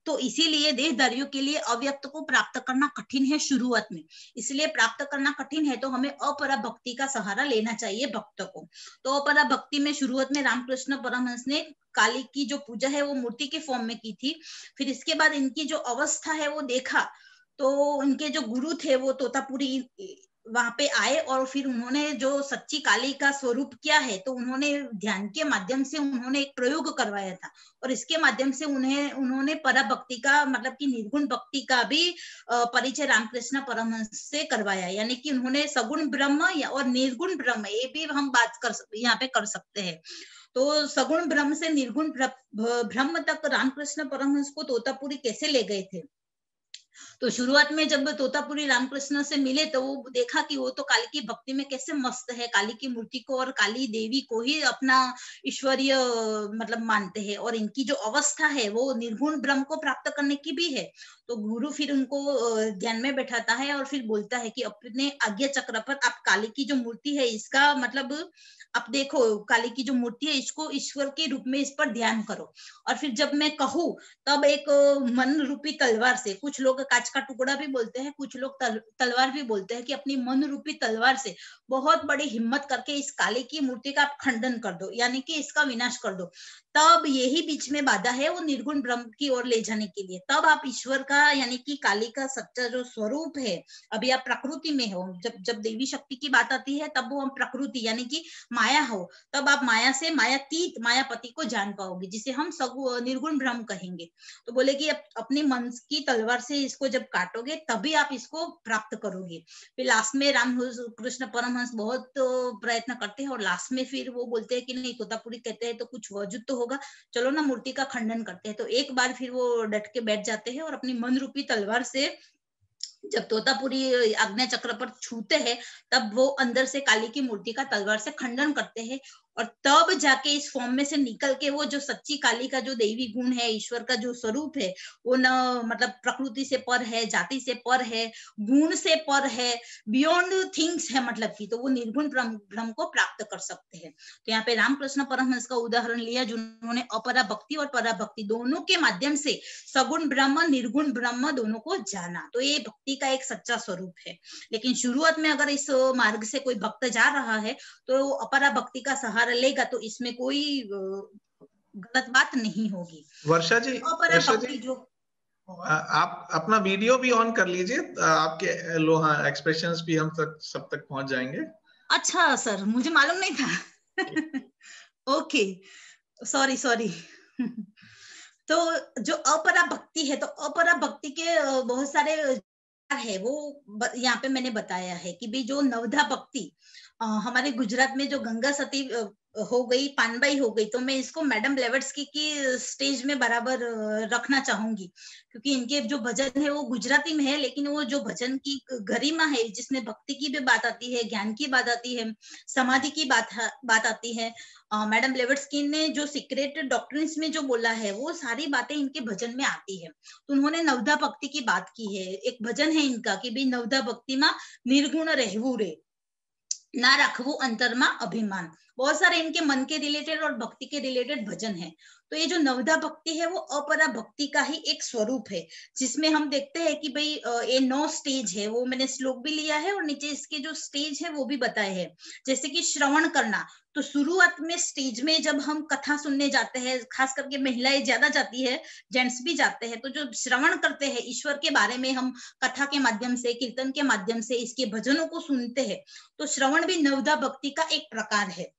तो इसीलिए देहधारियों के लिए अव्यक्त को प्राप्त करना कठिन है शुरुआत में, इसलिए प्राप्त करना कठिन है तो हमें अपरा भक्ति का सहारा लेना चाहिए भक्त को। तो अपरा भक्ति में शुरुआत में रामकृष्ण परमहंस ने काली की जो पूजा है वो मूर्ति के फॉर्म में की थी। फिर इसके बाद इनकी जो अवस्था है वो देखा, तो इनके जो गुरु थे वो तोतापुरी वहां पे आए और फिर उन्होंने जो सच्ची काली का स्वरूप क्या है, तो उन्होंने ध्यान के माध्यम से उन्होंने एक प्रयोग करवाया था, और इसके माध्यम से उन्होंने पराभक्ति का, मतलब कि निर्गुण भक्ति का भी परिचय रामकृष्ण परमहंस से करवाया। यानी कि उन्होंने सगुण ब्रह्म और निर्गुण ब्रह्म, ये भी हम बात यहाँ पे कर सकते हैं। तो सगुण ब्रह्म से निर्गुण ब्रह्म तक रामकृष्ण परमहंस को तोतापुरी कैसे ले गए थे। तो शुरुआत में जब तोतापुरी रामकृष्ण से मिले तो वो देखा कि वो तो काली की भक्ति में कैसे मस्त है, काली की मूर्ति को और काली देवी को ही अपना ईश्वरीय मतलब मानते हैं, और इनकी जो अवस्था है वो निर्गुण ब्रह्म को प्राप्त करने की भी है। तो गुरु फिर उनको ध्यान में बैठाता है और फिर बोलता है कि अपने आज्ञा चक्र पर आप काली की जो मूर्ति है इसका मतलब आप देखो, काली की जो मूर्ति है इसको ईश्वर के रूप में इस पर ध्यान करो, और फिर जब मैं कहूँ तब एक मन रूपी तलवार से, कुछ लोग कांच का टुकड़ा भी बोलते हैं, कुछ लोग तलवार भी बोलते हैं, कि अपनी मन रूपी तलवार से बहुत बड़ी हिम्मत करके इस काली की मूर्ति का आप खंडन कर दो, यानी कि इसका विनाश कर दो। तब यही बीच में बाधा है वो निर्गुण ब्रह्म की ओर ले जाने के लिए। तब आप ईश्वर का यानी कि काली का सच्चा जो स्वरूप है, अभी आप प्रकृति में हो, जब देवी शक्ति की बात आती है तब वो हम प्रकृति यानी कि माया हो, तब आप माया से मायातीत मायापति को जान पाओगे, जिसे हम निर्गुण ब्रह्म कहेंगे। तो बोले कि अपने मन की तलवार से इसको जब काटोगे तभी आप इसको प्राप्त करोगे। फिर लास्ट में राम कृष्ण परमहंस बहुत प्रयत्न करते हैं और लास्ट में फिर वो बोलते हैं कि नहीं, तोतापुरी कहते हैं तो कुछ वजूद तो होगा, चलो ना मूर्ति का खंडन करते हैं। तो एक बार फिर वो डट के बैठ जाते हैं और अपनी मन रूपी तलवार से जब तोतापुरी आज्ञा चक्र पर छूते हैं तब वो अंदर से काली की मूर्ति का तलवार से खंडन करते हैं, और तब जाके इस फॉर्म में से निकल के वो जो सच्ची काली का जो देवी गुण है, ईश्वर का जो स्वरूप है, वो न मतलब प्रकृति से पर है, जाति से पर है, गुण से पर है, बियॉन्ड थिंग्स है, मतलब की तो वो निर्गुण ब्रह्म को प्राप्त कर सकते हैं। तो यहाँ पे रामकृष्ण परमहंस का उदाहरण लिया, जिन्होंने अपरा भक्ति और पराभक्ति दोनों के माध्यम से सगुण ब्रह्म निर्गुण ब्रह्म दोनों को जाना। तो ये भक्ति का एक सच्चा स्वरूप है। लेकिन शुरुआत में अगर इस मार्ग से कोई भक्त जा रहा है तो अपरा भक्ति का सहारा लेगा तो इसमें कोई गलत बात नहीं होगी। वर्षा जी, अपरा भक्ति जो आप अपना वीडियो भी ऑन कर लीजिए, आपके लोहा एक्सप्रेशंस भी हम तक सब तक पहुंच जाएंगे। अच्छा सर, मुझे मालूम नहीं था। Okay, sorry sorry. तो जो अपरा भक्ति है, तो अपरा भक्ति के बहुत सारे है, वो यहाँ पे मैंने बताया है कि भाई जो नवधा भक्ति हमारे गुजरात में जो गंगा सती हो गई, पानबाई हो गई, तो मैं इसको मैडम ब्लेवेट्स्की की स्टेज में बराबर रखना चाहूंगी, क्योंकि इनके जो भजन है वो गुजराती में है, लेकिन वो जो भजन की गरिमा है, जिसमें भक्ति की भी बात आती है, ज्ञान की बात आती है, समाधि की बात आती है, मैडम ब्लेवेट्स्की ने जो सीक्रेट डॉक्ट्रिन्स में जो बोला है, वो सारी बातें इनके भजन में आती है। तो उन्होंने नवधा भक्ति की बात की है। एक भजन है इनका कि भाई नवधा भक्ति में निर्गुण रहवू रे, ना रखवू अंतर में अभिमान। बहुत सारे इनके मन के रिलेटेड और भक्ति के रिलेटेड भजन है। तो ये जो नवधा भक्ति है वो अपरा भक्ति का ही एक स्वरूप है, जिसमें हम देखते हैं कि भाई ये 9 स्टेज है, वो मैंने श्लोक भी लिया है और नीचे इसके जो स्टेज है वो भी बताए हैं। जैसे कि श्रवण करना, तो शुरुआत में स्टेज में जब हम कथा सुनने जाते हैं, खास करके महिलाएं ज्यादा जाती है, जेंट्स भी जाते हैं, तो जो श्रवण करते हैं ईश्वर के बारे में, हम कथा के माध्यम से, कीर्तन के माध्यम से इसके भजनों को सुनते हैं, तो श्रवण भी नवधा भक्ति का एक प्रकार है।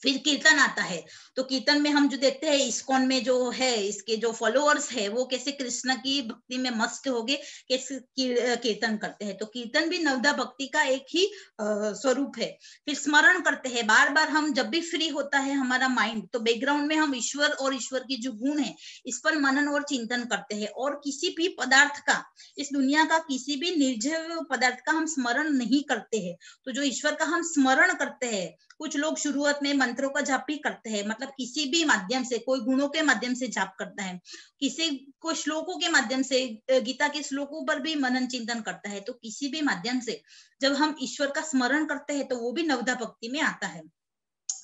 फिर कीर्तन आता है, तो कीर्तन में हम जो देखते हैं इस्कॉन में जो है, इसके जो फॉलोअर्स है वो कैसे कृष्ण की भक्ति में मस्त हो गए, कैसे कीर्तन करते हैं, तो कीर्तन भी नवधा भक्ति का एक ही स्वरूप है। फिर स्मरण करते हैं, बार बार हम जब भी फ्री होता है हमारा माइंड, तो बैकग्राउंड में हम ईश्वर और ईश्वर की जो गुण है इस पर मनन और चिंतन करते हैं, और किसी भी पदार्थ का, इस दुनिया का किसी भी निर्जीव पदार्थ का हम स्मरण नहीं करते हैं। तो जो ईश्वर का हम स्मरण करते हैं, कुछ लोग शुरुआत में मंत्रों का जाप भी करते हैं, मतलब किसी भी माध्यम से, कोई गुणों के माध्यम से जाप करता है, किसी को श्लोकों के माध्यम से, गीता के श्लोकों पर भी मनन चिंतन करता है। तो किसी भी माध्यम से जब हम ईश्वर का स्मरण करते हैं तो वो भी नवधा भक्ति में आता है।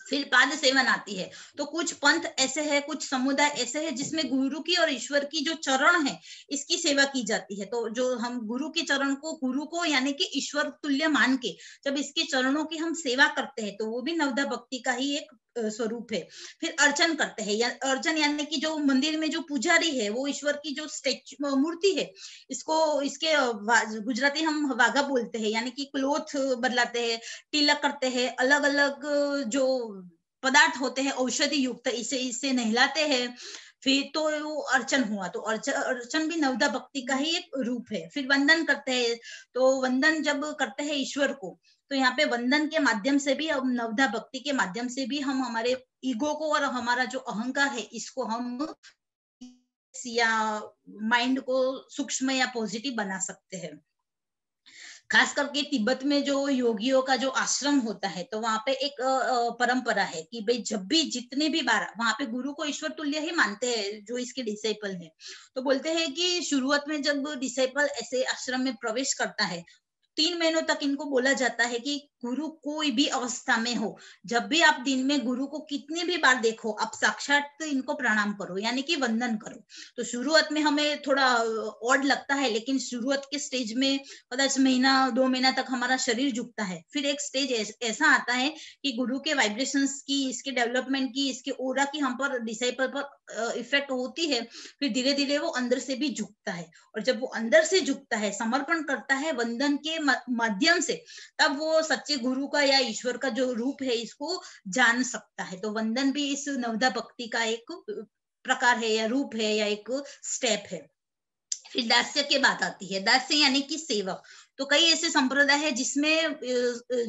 फिर पाद सेवन आती है, तो कुछ पंथ ऐसे है, कुछ समुदाय ऐसे है जिसमें गुरु की और ईश्वर की जो चरण है इसकी सेवा की जाती है। तो जो हम गुरु के चरण को, गुरु को यानी कि ईश्वर तुल्य मान के जब इसके चरणों की हम सेवा करते हैं, तो वो भी नवधा भक्ति का ही एक स्वरूप है। फिर अर्चन करते हैं, अर्चन यानी कि जो मंदिर में जो पुजारी है वो ईश्वर की जो स्टेचू मूर्ति है, इसको, इसके गुजराती हम वाघा बोलते हैं, यानी कि क्लोथ बदलाते हैं, तिलक करते हैं, अलग अलग जो पदार्थ होते हैं औषधि युक्त, इसे नहलाते हैं। फिर तो वो अर्चन हुआ, तो अर्चन भी नवधा भक्ति का ही एक रूप है। फिर वंदन करते हैं, तो वंदन जब करते हैं ईश्वर को, तो यहाँ पे वंदन के माध्यम से भी, हम नवधा भक्ति के माध्यम से भी हम हमारे ईगो को और हमारा जो अहंकार है इसको हम या माइंड को सूक्ष्म या पॉजिटिव बना सकते हैं। खास करके तिब्बत में जो योगियों का जो आश्रम होता है, तो वहां पे एक परंपरा है कि भाई जब भी, जितने भी बार वहां पे गुरु को ईश्वर तुल्य ही मानते हैं जो इसके डिसाइपल है, तो बोलते हैं कि शुरुआत में जब डिसाइपल ऐसे आश्रम में प्रवेश करता है, 3 महीनों तक इनको बोला जाता है कि गुरु कोई भी अवस्था में हो, जब भी आप दिन में गुरु को कितनी भी बार देखो, आप साक्षात इनको प्रणाम करो, यानी कि वंदन करो। तो शुरुआत में हमें थोड़ा ऑड लगता है, लेकिन शुरुआत के स्टेज में कदाच महीना 2 महीना तक हमारा शरीर झुकता है। फिर एक स्टेज ऐसा आता है कि गुरु के वाइब्रेशंस की, इसके डेवलपमेंट की, इसके ओरा की हम पर, डिसाइपल पर इफेक्ट होती है। फिर धीरे धीरे वो अंदर से भी झुकता है, और जब वो अंदर से झुकता है, समर्पण करता है वंदन के माध्यम से, तब वो सच्चे गुरु का या ईश्वर का जो रूप है इसको जान सकता है। तो वंदन भी इस नवधा भक्ति का एक प्रकार है, या रूप है, या एक स्टेप है। फिर दास्य की बात आती है, दास्य यानी कि सेवक। तो कई ऐसे संप्रदाय है जिसमें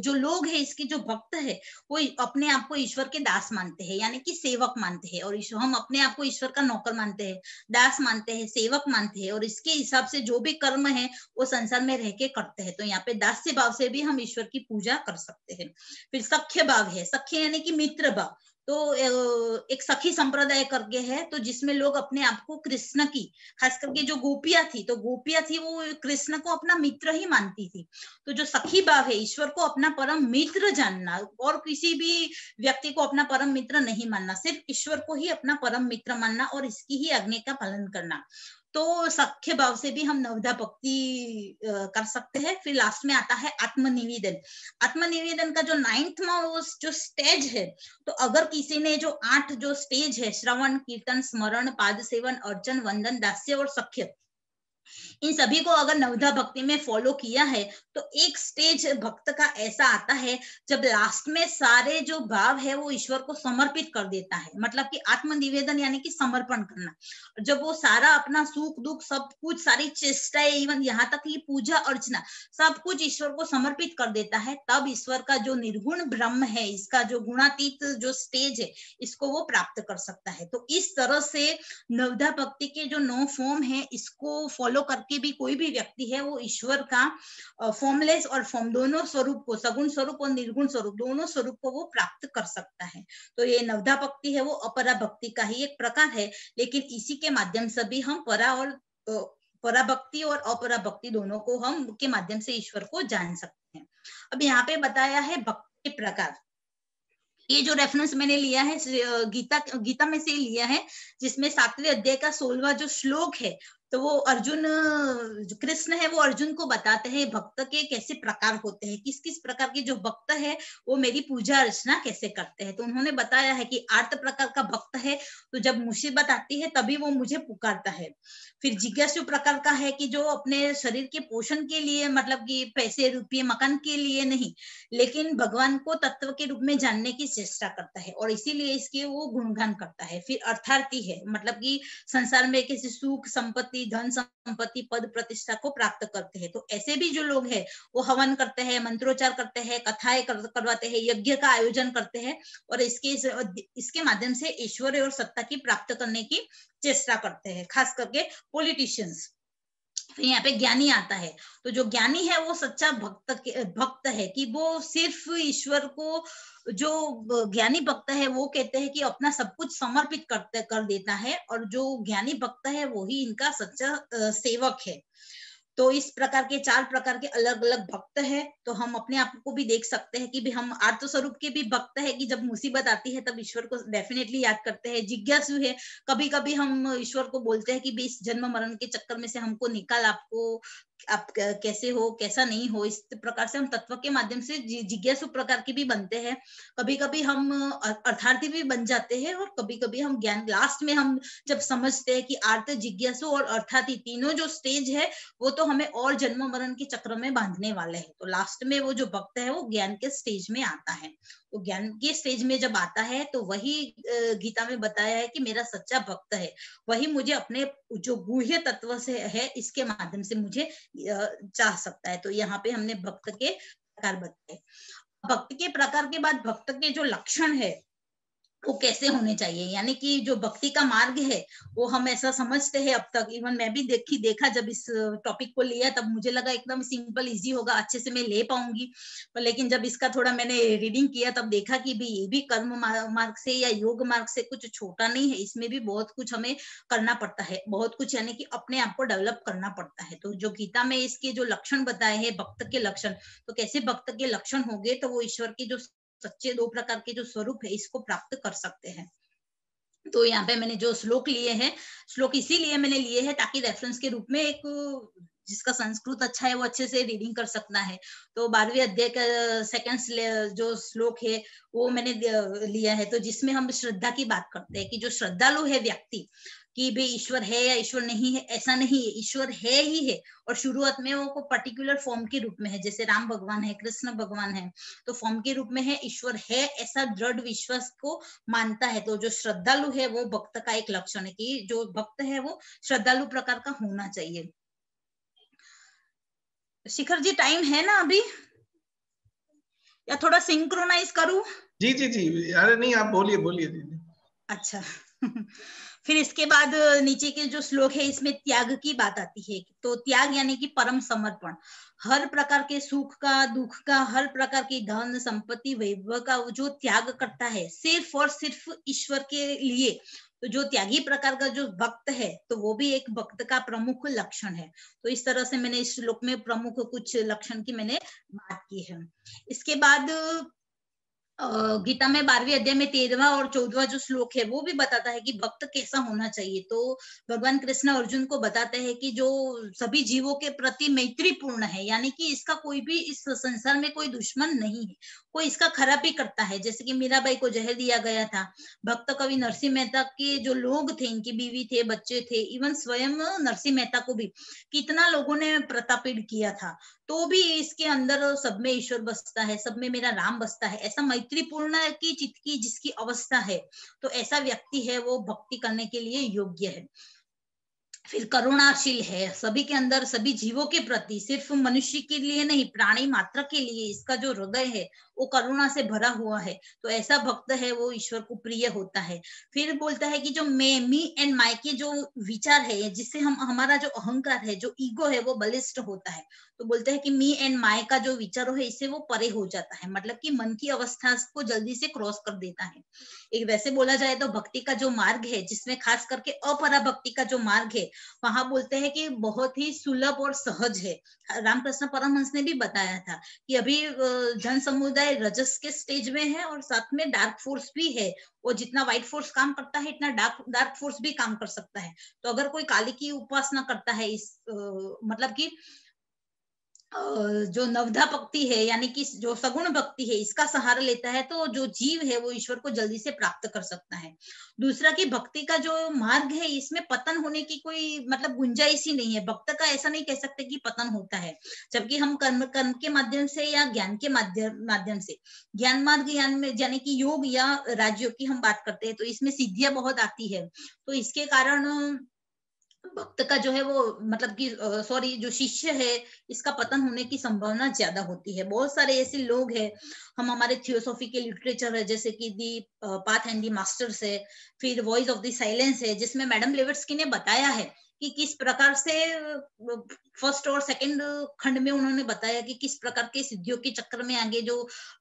जो लोग हैं, इसके जो भक्त है, वो अपने आप को ईश्वर के दास मानते हैं, यानी कि सेवक मानते हैं, और हम अपने आप को ईश्वर का नौकर मानते हैं, दास मानते हैं, सेवक मानते हैं, और इसके हिसाब से जो भी कर्म है वो संसार में रह के करते हैं। तो यहाँ पे दास्य भाव से भी हम ईश्वर की पूजा कर सकते हैं। फिर सख्य भाव है, सख्य यानी कि मित्र भाव। तो एक सखी संप्रदाय करके है, तो जिसमें लोग अपने आप को कृष्ण की, खास करके जो गोपियां थी, तो गोपियां थी वो कृष्ण को अपना मित्र ही मानती थी। तो जो सखी भाव है, ईश्वर को अपना परम मित्र जानना, और किसी भी व्यक्ति को अपना परम मित्र नहीं मानना, सिर्फ ईश्वर को ही अपना परम मित्र मानना और इसकी ही आज्ञा का पालन करना। तो सख्य भाव से भी हम नवधा भक्ति कर सकते हैं। फिर लास्ट में आता है आत्मनिवेदन। आत्मनिवेदन का जो 9वां जो स्टेज है, तो अगर किसी ने जो 8 जो स्टेज है, श्रवण, कीर्तन, स्मरण, पाद सेवन, अर्चन, वंदन, दास्य और सख्य, इन सभी को अगर नवधा भक्ति में फॉलो किया है, तो एक स्टेज भक्त का ऐसा आता है जब लास्ट में सारे जो भाव है वो ईश्वर को समर्पित कर देता है। मतलब कि आत्मनिवेदन यानी कि समर्पण करना। जब वो सारा अपना सुख दुख सब कुछ, सारी चेष्टाएं, इवन यहाँ तक कि पूजा अर्चना, सब कुछ ईश्वर को समर्पित कर देता है, तब ईश्वर का जो निर्गुण ब्रह्म है, इसका जो गुणातीत जो स्टेज है, इसको वो प्राप्त कर सकता है। तो इस तरह से नवधा भक्ति के जो 9 फॉर्म है, इसको फॉलो करके भी कोई भी व्यक्ति है वो ईश्वर का फॉर्मलेस और फॉर्म दोनों स्वरूप को, सगुण स्वरूप और निर्गुण स्वरूप, दोनों स्वरूप को वो प्राप्त कर सकता है। तो ये नवधा भक्ति है वो अपरा भक्ति का ही एक प्रकार है, लेकिन इसी के माध्यम से भी हम परा भक्ति और अपरा भक्ति दोनों को हम के माध्यम से ईश्वर को जान सकते हैं। अब यहाँ पे बताया है भक्ति के प्रकार। ये जो रेफरेंस मैंने लिया है गीता में से लिया है, जिसमें 7वें अध्याय का 16वां जो श्लोक है, तो वो अर्जुन, जो कृष्ण है वो अर्जुन को बताते हैं भक्त के कैसे प्रकार होते हैं, किस किस प्रकार के जो भक्त है वो मेरी पूजा अर्चना कैसे करते हैं। तो उन्होंने बताया है कि 8 प्रकार का भक्त है, तो जब मुसीबत आती है तभी वो मुझे पुकारता है। फिर जिज्ञासु प्रकार का है कि जो अपने शरीर के पोषण के लिए, मतलब कि पैसे रुपये मकान के लिए नहीं, लेकिन भगवान को तत्व के रूप में जानने की चेष्टा करता है और इसीलिए इसके वो गुणगान करता है। फिर अर्थार्थी है, मतलब कि संसार में किसी सुख संपत्ति, धन संपत्ति, पद प्रतिष्ठा को प्राप्त करते हैं। तो ऐसे भी जो लोग हैं वो हवन करते हैं, मंत्रोच्चार करते हैं, कथाएं करवाते हैं, यज्ञ का आयोजन करते हैं और इसके माध्यम से ईश्वर और सत्ता की प्राप्त करने की चेष्टा करते हैं, खास करके पॉलिटिशियंस। फिर यहाँ पे ज्ञानी आता है। तो जो ज्ञानी है वो सच्चा भक्त है कि वो सिर्फ ईश्वर को, जो ज्ञानी भक्त है वो कहते हैं कि अपना सब कुछ समर्पित कर देता है, और जो ज्ञानी भक्त है वो ही इनका सच्चा सेवक है। तो इस प्रकार के 4 प्रकार के अलग अलग भक्त है। तो हम अपने आप को भी देख सकते हैं कि भी हम आर्त स्वरूप के भी भक्त है कि जब मुसीबत आती है तब ईश्वर को डेफिनेटली याद करते हैं। जिज्ञासु है, कभी कभी हम ईश्वर को बोलते हैं कि भी इस जन्म मरण के चक्कर में से हमको निकाल, आप कैसे हो, कैसा नहीं हो। इस प्रकार से हम तत्व के माध्यम से जिज्ञासु प्रकार के भी बनते हैं। कभी कभी हम अर्थार्थी भी बन जाते हैं और कभी कभी हम ज्ञान, लास्ट में हम जब समझते हैं कि आर्त, जिज्ञासु और अर्थार्थी तीनों जो स्टेज है वो तो हमें और जन्म मरण के चक्र में बांधने वाले हैं। तो लास्ट में वो जो भक्त है वो ज्ञान के स्टेज में आता है। तो ज्ञान के स्टेज में जब आता है तो वही गीता में बताया है कि मेरा सच्चा भक्त है, वही मुझे अपने जो गुह्य तत्व से है इसके माध्यम से मुझे चाह सकता है। तो यहाँ पे हमने भक्त के प्रकार बताए। भक्त के प्रकार के बाद भक्त के जो लक्षण है वो कैसे होने चाहिए, यानी कि जो भक्ति का मार्ग है वो हम ऐसा समझते हैं। अब तक इवन मैं भी देखा जब इस टॉपिक को लिया तब मुझे लगा एकदम सिंपल इजी होगा, अच्छे से मैं ले पाऊंगी, पर लेकिन जब इसका थोड़ा मैंने रीडिंग किया तब देखा कि भी ये भी कर्म मार्ग से या योग मार्ग से कुछ छोटा नहीं है। इसमें भी बहुत कुछ हमें करना पड़ता है, बहुत कुछ, यानी कि अपने आप को डेवलप करना पड़ता है। तो जो गीता में इसके जो लक्षण बताए हैं भक्त के लक्षण, तो कैसे भक्त के लक्षण होंगे, तो वो ईश्वर के जो सच्चे 2 प्रकार के जो स्वरूप है इसको प्राप्त कर सकते हैं। तो यहाँ पे मैंने जो श्लोक लिए हैं, श्लोक इसीलिए मैंने लिए हैं ताकि रेफरेंस के रूप में एक, जिसका संस्कृत अच्छा है वो अच्छे से रीडिंग कर सकता है। तो 12वें अध्याय का 2nd जो श्लोक है वो मैंने लिया है, तो जिसमें हम श्रद्धा की बात करते हैं कि जो श्रद्धालु है व्यक्ति कि भाई ईश्वर है या ईश्वर नहीं है, ऐसा नहीं है, ईश्वर है ही है। और शुरुआत में वो पर्टिकुलर फॉर्म के रूप में है, जैसे राम भगवान है, कृष्ण भगवान है, तो फॉर्म के रूप में है, ईश्वर है, ऐसा दृढ़ विश्वास को मानता है। तो जो श्रद्धालु है वो भक्त का एक लक्षण है कि जो भक्त है वो श्रद्धालु प्रकार का होना चाहिए। शिखर जी टाइम है ना अभी, या थोड़ा सिंक्रोनाइज करूं? जी जी जी, अरे नहीं, आप बोलिए दीदी। अच्छा फिर इसके बाद नीचे के जो श्लोक है इसमें त्याग की बात आती है। तो त्याग यानी कि परम समर्पण, हर प्रकार के सुख का, दुख का, हर प्रकार की धन संपत्ति वैभव का जो त्याग करता है सिर्फ और सिर्फ ईश्वर के लिए। तो जो त्यागी प्रकार का जो भक्त है तो वो भी एक भक्त का प्रमुख लक्षण है। तो इस तरह से मैंने इस श्लोक में प्रमुख कुछ लक्षण की मैंने बात की है। इसके बाद गीता में 12वें अध्याय में 13वां और 14वां जो श्लोक है वो भी बताता है कि भक्त कैसा होना चाहिए। तो भगवान कृष्ण अर्जुन को बताते हैं कि जो सभी जीवों के प्रति मैत्रीपूर्ण है, यानी कि इसका कोई भी इस संसार में कोई दुश्मन नहीं है, कोई इसका खराबी करता है। जैसे कि मीराबाई को जहर दिया गया था, भक्त कवि नरसिंह मेहता के जो लोग थे, इनकी बीवी थे, बच्चे थे, इवन स्वयं नरसिंह मेहता को भी कितना लोगों ने प्रताड़ित किया था, तो भी इसके अंदर सब में ईश्वर बसता है, सब में मेरा राम बसता है, ऐसा मैत्रीपूर्ण की चित्त की जिसकी अवस्था है, तो ऐसा व्यक्ति है वो भक्ति करने के लिए योग्य है। फिर करुणाशील है सभी के अंदर, सभी जीवों के प्रति, सिर्फ मनुष्य के लिए नहीं, प्राणी मात्र के लिए इसका जो हृदय है वो करुणा से भरा हुआ है, तो ऐसा भक्त है वो ईश्वर को प्रिय होता है। फिर बोलता है कि जो मैं, मी एंड माई के जो विचार है, जिससे हम, हमारा जो अहंकार है, जो ईगो है वो बलिष्ठ होता है, तो बोलते हैं कि मी एंड माई का जो विचार है इससे वो परे हो जाता है, मतलब कि मन की अवस्था को जल्दी से क्रॉस कर देता है। एक वैसे बोला जाए तो भक्ति का जो मार्ग है, जिसमें खास करके अपरा भक्ति का जो मार्ग है, वहां बोलते हैं कि बहुत ही सुलभ और सहज है। रामकृष्ण परमहंस ने भी बताया था कि अभी जन समुदाय रजस के स्टेज में है और साथ में डार्क फोर्स भी है, और जितना व्हाइट फोर्स काम करता है इतना डार्क फोर्स भी काम कर सकता है। तो अगर कोई काली की उपासना करता है, इस मतलब कि जो नवधा भक्ति है, यानी कि जो सगुण भक्ति है, इसका सहारा लेता है, तो जो जीव है वो ईश्वर को जल्दी से प्राप्त कर सकता है। दूसरा कि भक्ति का जो मार्ग है इसमें पतन होने की कोई मतलब गुंजाइश ही नहीं है। भक्त का ऐसा नहीं कह सकते कि पतन होता है, जबकि हम कर्म के माध्यम से या ज्ञान के माध्यम से, ज्ञान मार्ग यानी कि योग या राजयोग की हम बात करते हैं, तो इसमें सिद्धियां बहुत आती है, तो इसके कारण भक्त का जो है वो मतलब कि सॉरी जो शिष्य है इसका पतन होने की संभावना ज्यादा होती है। बहुत सारे ऐसे लोग हैं, हम हमारे थियोसॉफी के लिटरेचर है, जैसे कि the path and the masters है, फिर वॉइस ऑफ द साइलेंस है, जिसमें मैडम ब्लेवेट्स्की ने बताया है कि किस प्रकार से फर्स्ट और सेकंड खंड में उन्होंने बताया कि किस प्रकार के सिद्धियों के चक्कर में आगे जो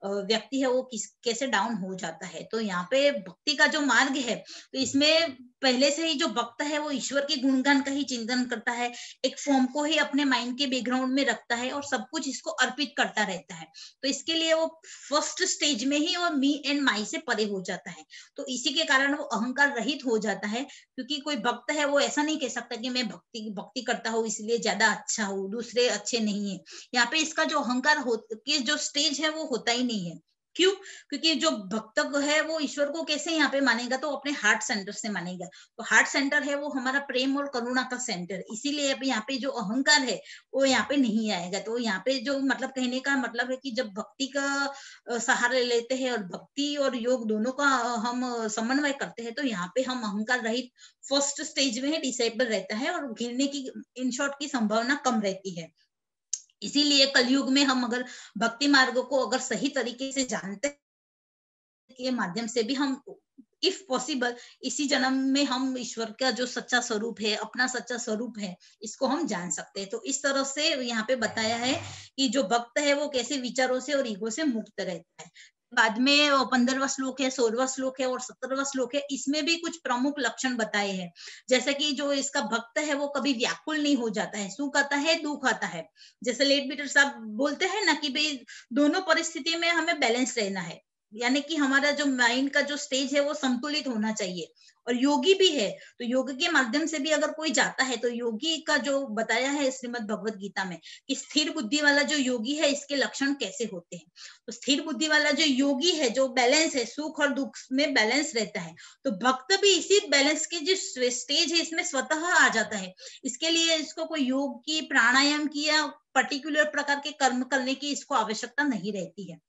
व्यक्ति है वो कैसे डाउन हो जाता है। तो यहाँ पे भक्ति का जो मार्ग है, तो इसमें पहले से ही जो भक्त है वो ईश्वर के गुणगान का ही चिंतन करता है, एक फॉर्म को ही अपने माइंड के बैकग्राउंड में रखता है और सब कुछ इसको अर्पित करता रहता है। तो इसके लिए वो फर्स्ट स्टेज में ही वो मी एंड माई से परे हो जाता है, तो इसी के कारण वो अहंकार रहित हो जाता है। क्योंकि कोई भक्त है वो ऐसा नहीं कह सकता कि मैं भक्ति करता हूँ इसलिए ज्यादा अच्छा हूँ, दूसरे अच्छे नहीं है। यहाँ पे इसका जो अहंकार के जो स्टेज है वो होता ही नहीं है। क्यों? क्योंकि जो भक्त है वो ईश्वर को कैसे यहाँ पे मानेगा, तो अपने हार्ट सेंटर से मानेगा। तो हार्ट सेंटर है वो हमारा प्रेम और करुणा का सेंटर, इसीलिए यहाँ पे जो अहंकार है वो यहाँ पे नहीं आएगा। तो यहाँ पे जो मतलब कहने का मतलब है कि जब भक्ति का सहारा लेते हैं और भक्ति और योग दोनों का हम समन्वय करते हैं, तो यहाँ पे हम अहंकार रहित फर्स्ट स्टेज में ही डिसेबल रहता है और गिरने की इन शॉर्ट की संभावना कम रहती है। इसीलिए कलयुग में हम अगर भक्ति मार्ग को अगर सही तरीके से जानते के माध्यम से भी हम इफ पॉसिबल इसी जन्म में हम ईश्वर का जो सच्चा स्वरूप है, अपना सच्चा स्वरूप है, इसको हम जान सकते हैं। तो इस तरह से यहाँ पे बताया है कि जो भक्त है वो कैसे विचारों से और ईगो से मुक्त रहता है। बाद में 15वां श्लोक है, 16वां श्लोक है और 17वां श्लोक है, इसमें भी कुछ प्रमुख लक्षण बताए हैं। जैसे कि जो इसका भक्त है वो कभी व्याकुल नहीं हो जाता है, सुख आता है दुख आता है। जैसे लेडबीटर साहब बोलते हैं ना कि भाई दोनों परिस्थिति में हमें बैलेंस रहना है, यानी कि हमारा जो माइंड का जो स्टेज है वो संतुलित होना चाहिए। और योगी भी है, तो योग के माध्यम से भी अगर कोई जाता है, तो योगी का जो बताया है श्रीमद् भगवत गीता में कि स्थिर बुद्धि वाला जो योगी है इसके लक्षण कैसे होते हैं। तो स्थिर बुद्धि वाला जो योगी है, जो बैलेंस है, सुख और दुख में बैलेंस रहता है, तो भक्त भी इसी बैलेंस की जो स्टेज है इसमें स्वतः आ जाता है। इसके लिए इसको कोई योग की, प्राणायाम की या पर्टिकुलर प्रकार के कर्म करने की इसको आवश्यकता नहीं रहती है।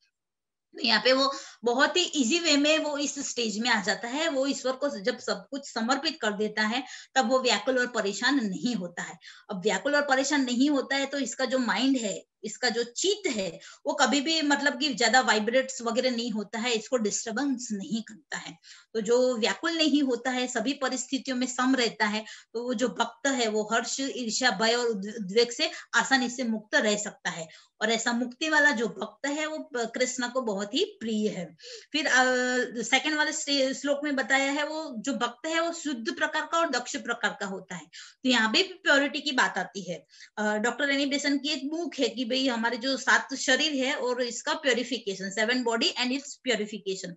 यहाँ पे वो बहुत ही इजी वे में वो इस स्टेज में आ जाता है। वो ईश्वर को जब सब कुछ समर्पित कर देता है तब वो व्याकुल और परेशान नहीं होता है। अब व्याकुल और परेशान नहीं होता है तो इसका जो माइंड है, इसका जो चित्त है, वो कभी भी मतलब कि ज्यादा वाइब्रेट्स वगैरह नहीं होता है, इसको डिस्टर्बेंस नहीं करता है। तो जो व्याकुल नहीं होता है, सभी परिस्थितियों में सम रहता है, तो वो जो भक्त है वो हर्ष, ईर्ष्या, भय और उद्वेग से आसानी से मुक्त रह सकता है। और ऐसा मुक्ति वाला जो भक्त है वो कृष्ण को बहुत ही प्रिय है। फिर सेकंड वाले श्लोक में बताया है वो जो भक्त है वो शुद्ध प्रकार का और दक्ष प्रकार का होता है। तो यहाँ पे प्योरिटी की बात आती है। डॉक्टर एनी बेसन की एक बुक है कि भाई हमारे जो 7 शरीर है और इसका purification, 7 body and it's purification.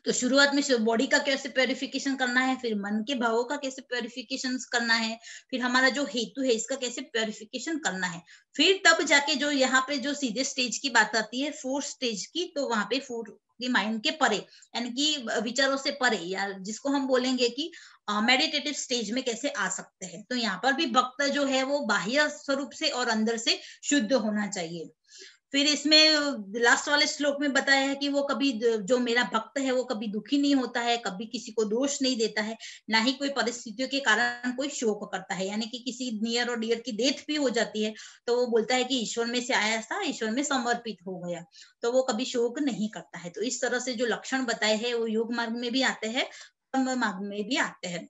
तो शुरुआत में बॉडी का कैसे प्योरिफिकेशन करना है, फिर मन के भावों का कैसे प्योरिफिकेशन करना है, फिर हमारा जो हेतु है इसका कैसे प्योरिफिकेशन करना है, फिर तब जाके जो यहाँ पे जो सीधे स्टेज की बात आती है, 4 स्टेज की, तो वहां पे 4 की माइंड के परे, यानी कि विचारों से परे, या जिसको हम बोलेंगे कि मेडिटेटिव स्टेज में कैसे आ सकते हैं। तो यहाँ पर भी भक्त जो है वो बाह्य स्वरूप से और अंदर से शुद्ध होना चाहिए। फिर इसमें लास्ट वाले श्लोक में बताया है कि वो कभी, जो मेरा भक्त है वो कभी दुखी नहीं होता है, कभी किसी को दोष नहीं देता है, ना ही कोई परिस्थितियों के कारण कोई शोक करता है, यानी कि किसी नियर और डियर की डेथ भी हो जाती है तो वो बोलता है कि ईश्वर में से आया था, ईश्वर में समर्पित हो गया, तो वो कभी शोक नहीं करता है। तो इस तरह से जो लक्षण बताए हैं वो योग मार्ग में भी आते हैं, कर्म मार्ग में भी आते हैं।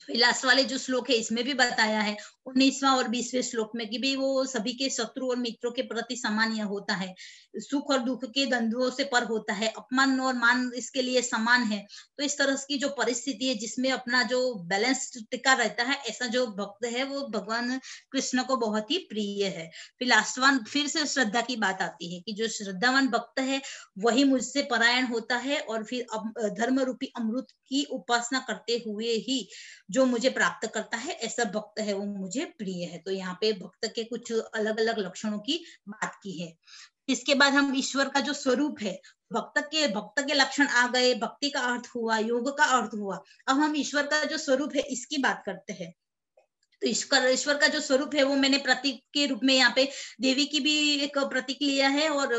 लास्ट वाले जो श्लोक है इसमें भी बताया है 19वां और 20वें श्लोक में कि भाई वो सभी के शत्रु और मित्रों के प्रति सामान्य होता है, सुख और दुख के द्वंद्वों से पर होता है, अपमान और मान इसके लिए समान है। तो इस तरह की जो परिस्थिति है जिसमें अपना जो बैलेंस टिका रहता है, ऐसा जो भक्त है वो भगवान कृष्ण को बहुत ही प्रिय है। फिर लास्ट वन फिर से श्रद्धा की बात आती है कि जो श्रद्धावान भक्त है वही मुझसे परायण होता है और फिर धर्म रूपी अमृत की उपासना करते हुए ही जो मुझे प्राप्त करता है, ऐसा भक्त है वो मुझे प्रिय है। तो यहाँ पे भक्त के कुछ अलग अलग लक्षणों की बात की है। इसके बाद हम ईश्वर का जो स्वरूप है, भक्त के लक्षण आ गए, भक्ति का अर्थ हुआ, योग का अर्थ हुआ। अब हम ईश्वर का जो स्वरूप है इसकी बात करते हैं। तो ईश्वर का जो स्वरूप है वो मैंने प्रतीक के रूप में यहाँ पे देवी की भी एक प्रतीक लिया है और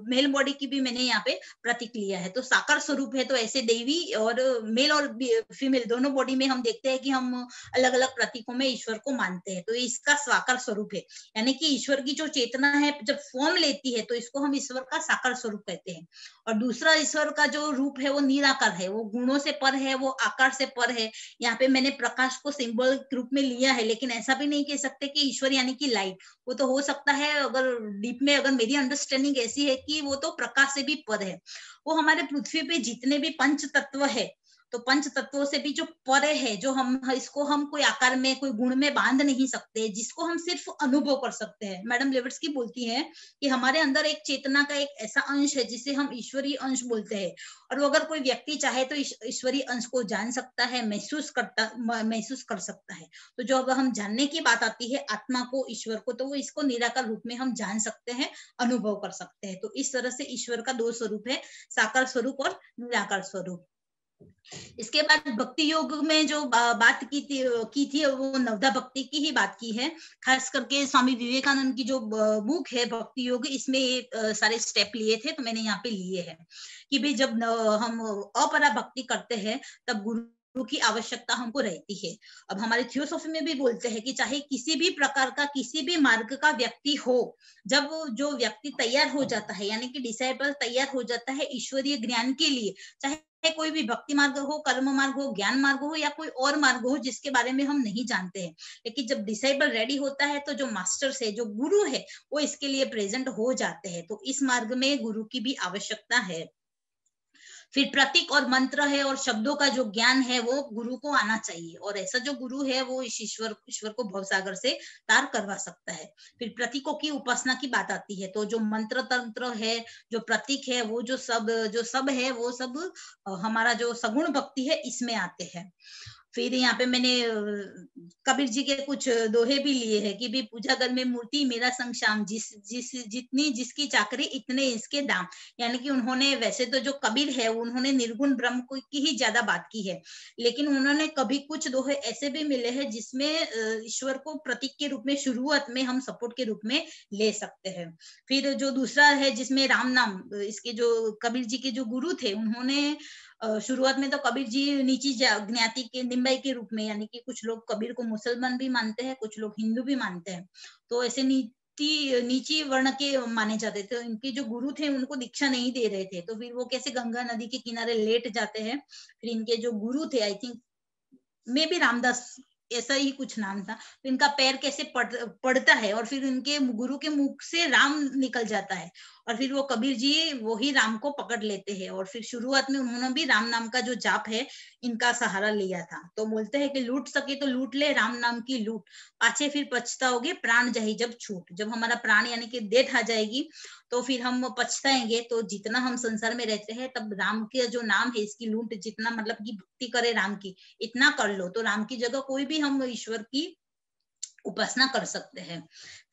मेल बॉडी की भी मैंने यहाँ पे प्रतीक लिया है। तो साकार स्वरूप है, तो ऐसे देवी और मेल और फीमेल दोनों बॉडी में हम देखते हैं कि हम अलग अलग प्रतीकों में ईश्वर को मानते हैं। तो इसका साकार स्वरूप है, यानी कि ईश्वर की जो चेतना है जब फॉर्म लेती है तो इसको हम ईश्वर का साकार स्वरूप कहते हैं। और दूसरा ईश्वर का जो रूप है वो निराकार है, वो गुणों से पर है, वो आकार से पर है। यहाँ पे मैंने प्रकाश को सिंबल के रूप में लिया है, लेकिन ऐसा भी नहीं कह सकते कि ईश्वर यानी कि लाइट। वो तो हो सकता है, अगर डीप में अगर मेरी अंडरस्टैंडिंग ऐसी है कि वो तो प्रकाश से भी पर है। वो हमारे पृथ्वी पे जितने भी पंच तत्व है, तो पंच तत्वों से भी जो परे है, जो हम इसको हम कोई आकार में कोई गुण में बांध नहीं सकते, जिसको हम सिर्फ अनुभव कर सकते हैं। मैडम ब्लेवेट्स्की बोलती हैं कि हमारे अंदर एक चेतना का एक ऐसा अंश है जिसे हम ईश्वरीय अंश बोलते हैं, और वो अगर कोई व्यक्ति चाहे तो ईश्वरीय अंश को जान सकता है, महसूस कर सकता है। तो जो अब हम जानने की बात आती है आत्मा को, ईश्वर को, तो वो इसको निराकार रूप में हम जान सकते हैं, अनुभव कर सकते हैं। तो इस तरह से ईश्वर का 2 स्वरूप है, साकार स्वरूप और निराकार स्वरूप। इसके बाद भक्ति योग में जो बात की थी वो नवधा भक्ति की ही बात की है। खास करके स्वामी विवेकानंद की जो बुक है भक्ति योग, इसमें सारे स्टेप लिए थे, तो मैंने यहाँ पे लिए हैं कि भाई जब हम अपरा भक्ति करते हैं तब गुरु की आवश्यकता हमको रहती है। अब हमारे थियोसॉफी में भी बोलते हैं कि चाहे किसी भी प्रकार का, किसी भी मार्ग का व्यक्ति हो, जब जो व्यक्ति तैयार हो जाता है, यानी कि डिसाइपल तैयार हो जाता है ईश्वरीय ज्ञान के लिए, चाहे कोई भी भक्ति मार्ग हो, कर्म मार्ग हो, ज्ञान मार्ग हो, या कोई और मार्ग हो जिसके बारे में हम नहीं जानते हैं, लेकिन जब डिसाइपल रेडी होता है तो जो मास्टर्स है, जो गुरु है, वो इसके लिए प्रेजेंट हो जाते हैं। तो इस मार्ग में गुरु की भी आवश्यकता है। फिर प्रतीक और मंत्र है और शब्दों का जो ज्ञान है वो गुरु को आना चाहिए, और ऐसा जो गुरु है वो इस ईश्वर को भवसागर से तार करवा सकता है। फिर प्रतीकों की उपासना की बात आती है, तो जो मंत्र तंत्र है, जो प्रतीक है, वो जो सब है, वो सब हमारा जो सगुण भक्ति है इसमें आते हैं। फिर यहाँ पे मैंने कबीर जी के कुछ दोहे भी लिए हैं कि भी पूजा घर में मूर्ति मेरा संग शाम, जितनी जिसकी चाकरी इतने इसके दाम। यानी कि उन्होंने, वैसे तो जो कबीर है उन्होंने निर्गुण ब्रह्म की ही ज्यादा बात की है, लेकिन उन्होंने कभी कुछ दोहे ऐसे भी मिले हैं जिसमें ईश्वर को प्रतीक के रूप में शुरुआत में हम सपोर्ट के रूप में ले सकते हैं। फिर जो दूसरा है जिसमें राम नाम, इसके जो कबीर जी के जो गुरु थे, उन्होंने शुरुआत में तो कबीर जी नीची ज्ञाति के निम्बाई के रूप में, यानी कि कुछ लोग कबीर को मुसलमान भी मानते हैं, कुछ लोग हिंदू भी मानते हैं, तो ऐसे नीची वर्ण के माने जाते थे। इनके जो गुरु थे उनको दीक्षा नहीं दे रहे थे, तो फिर वो कैसे गंगा नदी के किनारे लेट जाते हैं। फिर इनके जो गुरु थे, I think may be Ramdas ऐसा ही कुछ नाम था। तो इनका पैर कैसे पड़ता है और फिर इनके गुरु के मुख से राम निकल जाता है और फिर वो कबीर जी वही राम को पकड़ लेते हैं और फिर शुरुआत में उन्होंने भी राम नाम का जो जाप है इनका सहारा लिया था। तो बोलते हैं कि लूट सके तो लूट ले राम नाम की लूट, पाछे फिर पछताओगे प्राण जाही जब छूट। जब हमारा प्राण यानी कि डेथ आ जाएगी तो फिर हम पछताएंगे। तो जितना हम संसार में रहते हैं तब राम के जो नाम है इसकी लूट जितना मतलब की भक्ति करे राम की इतना कर लो तो राम की जगह कोई भी हम ईश्वर की उपासना कर सकते हैं।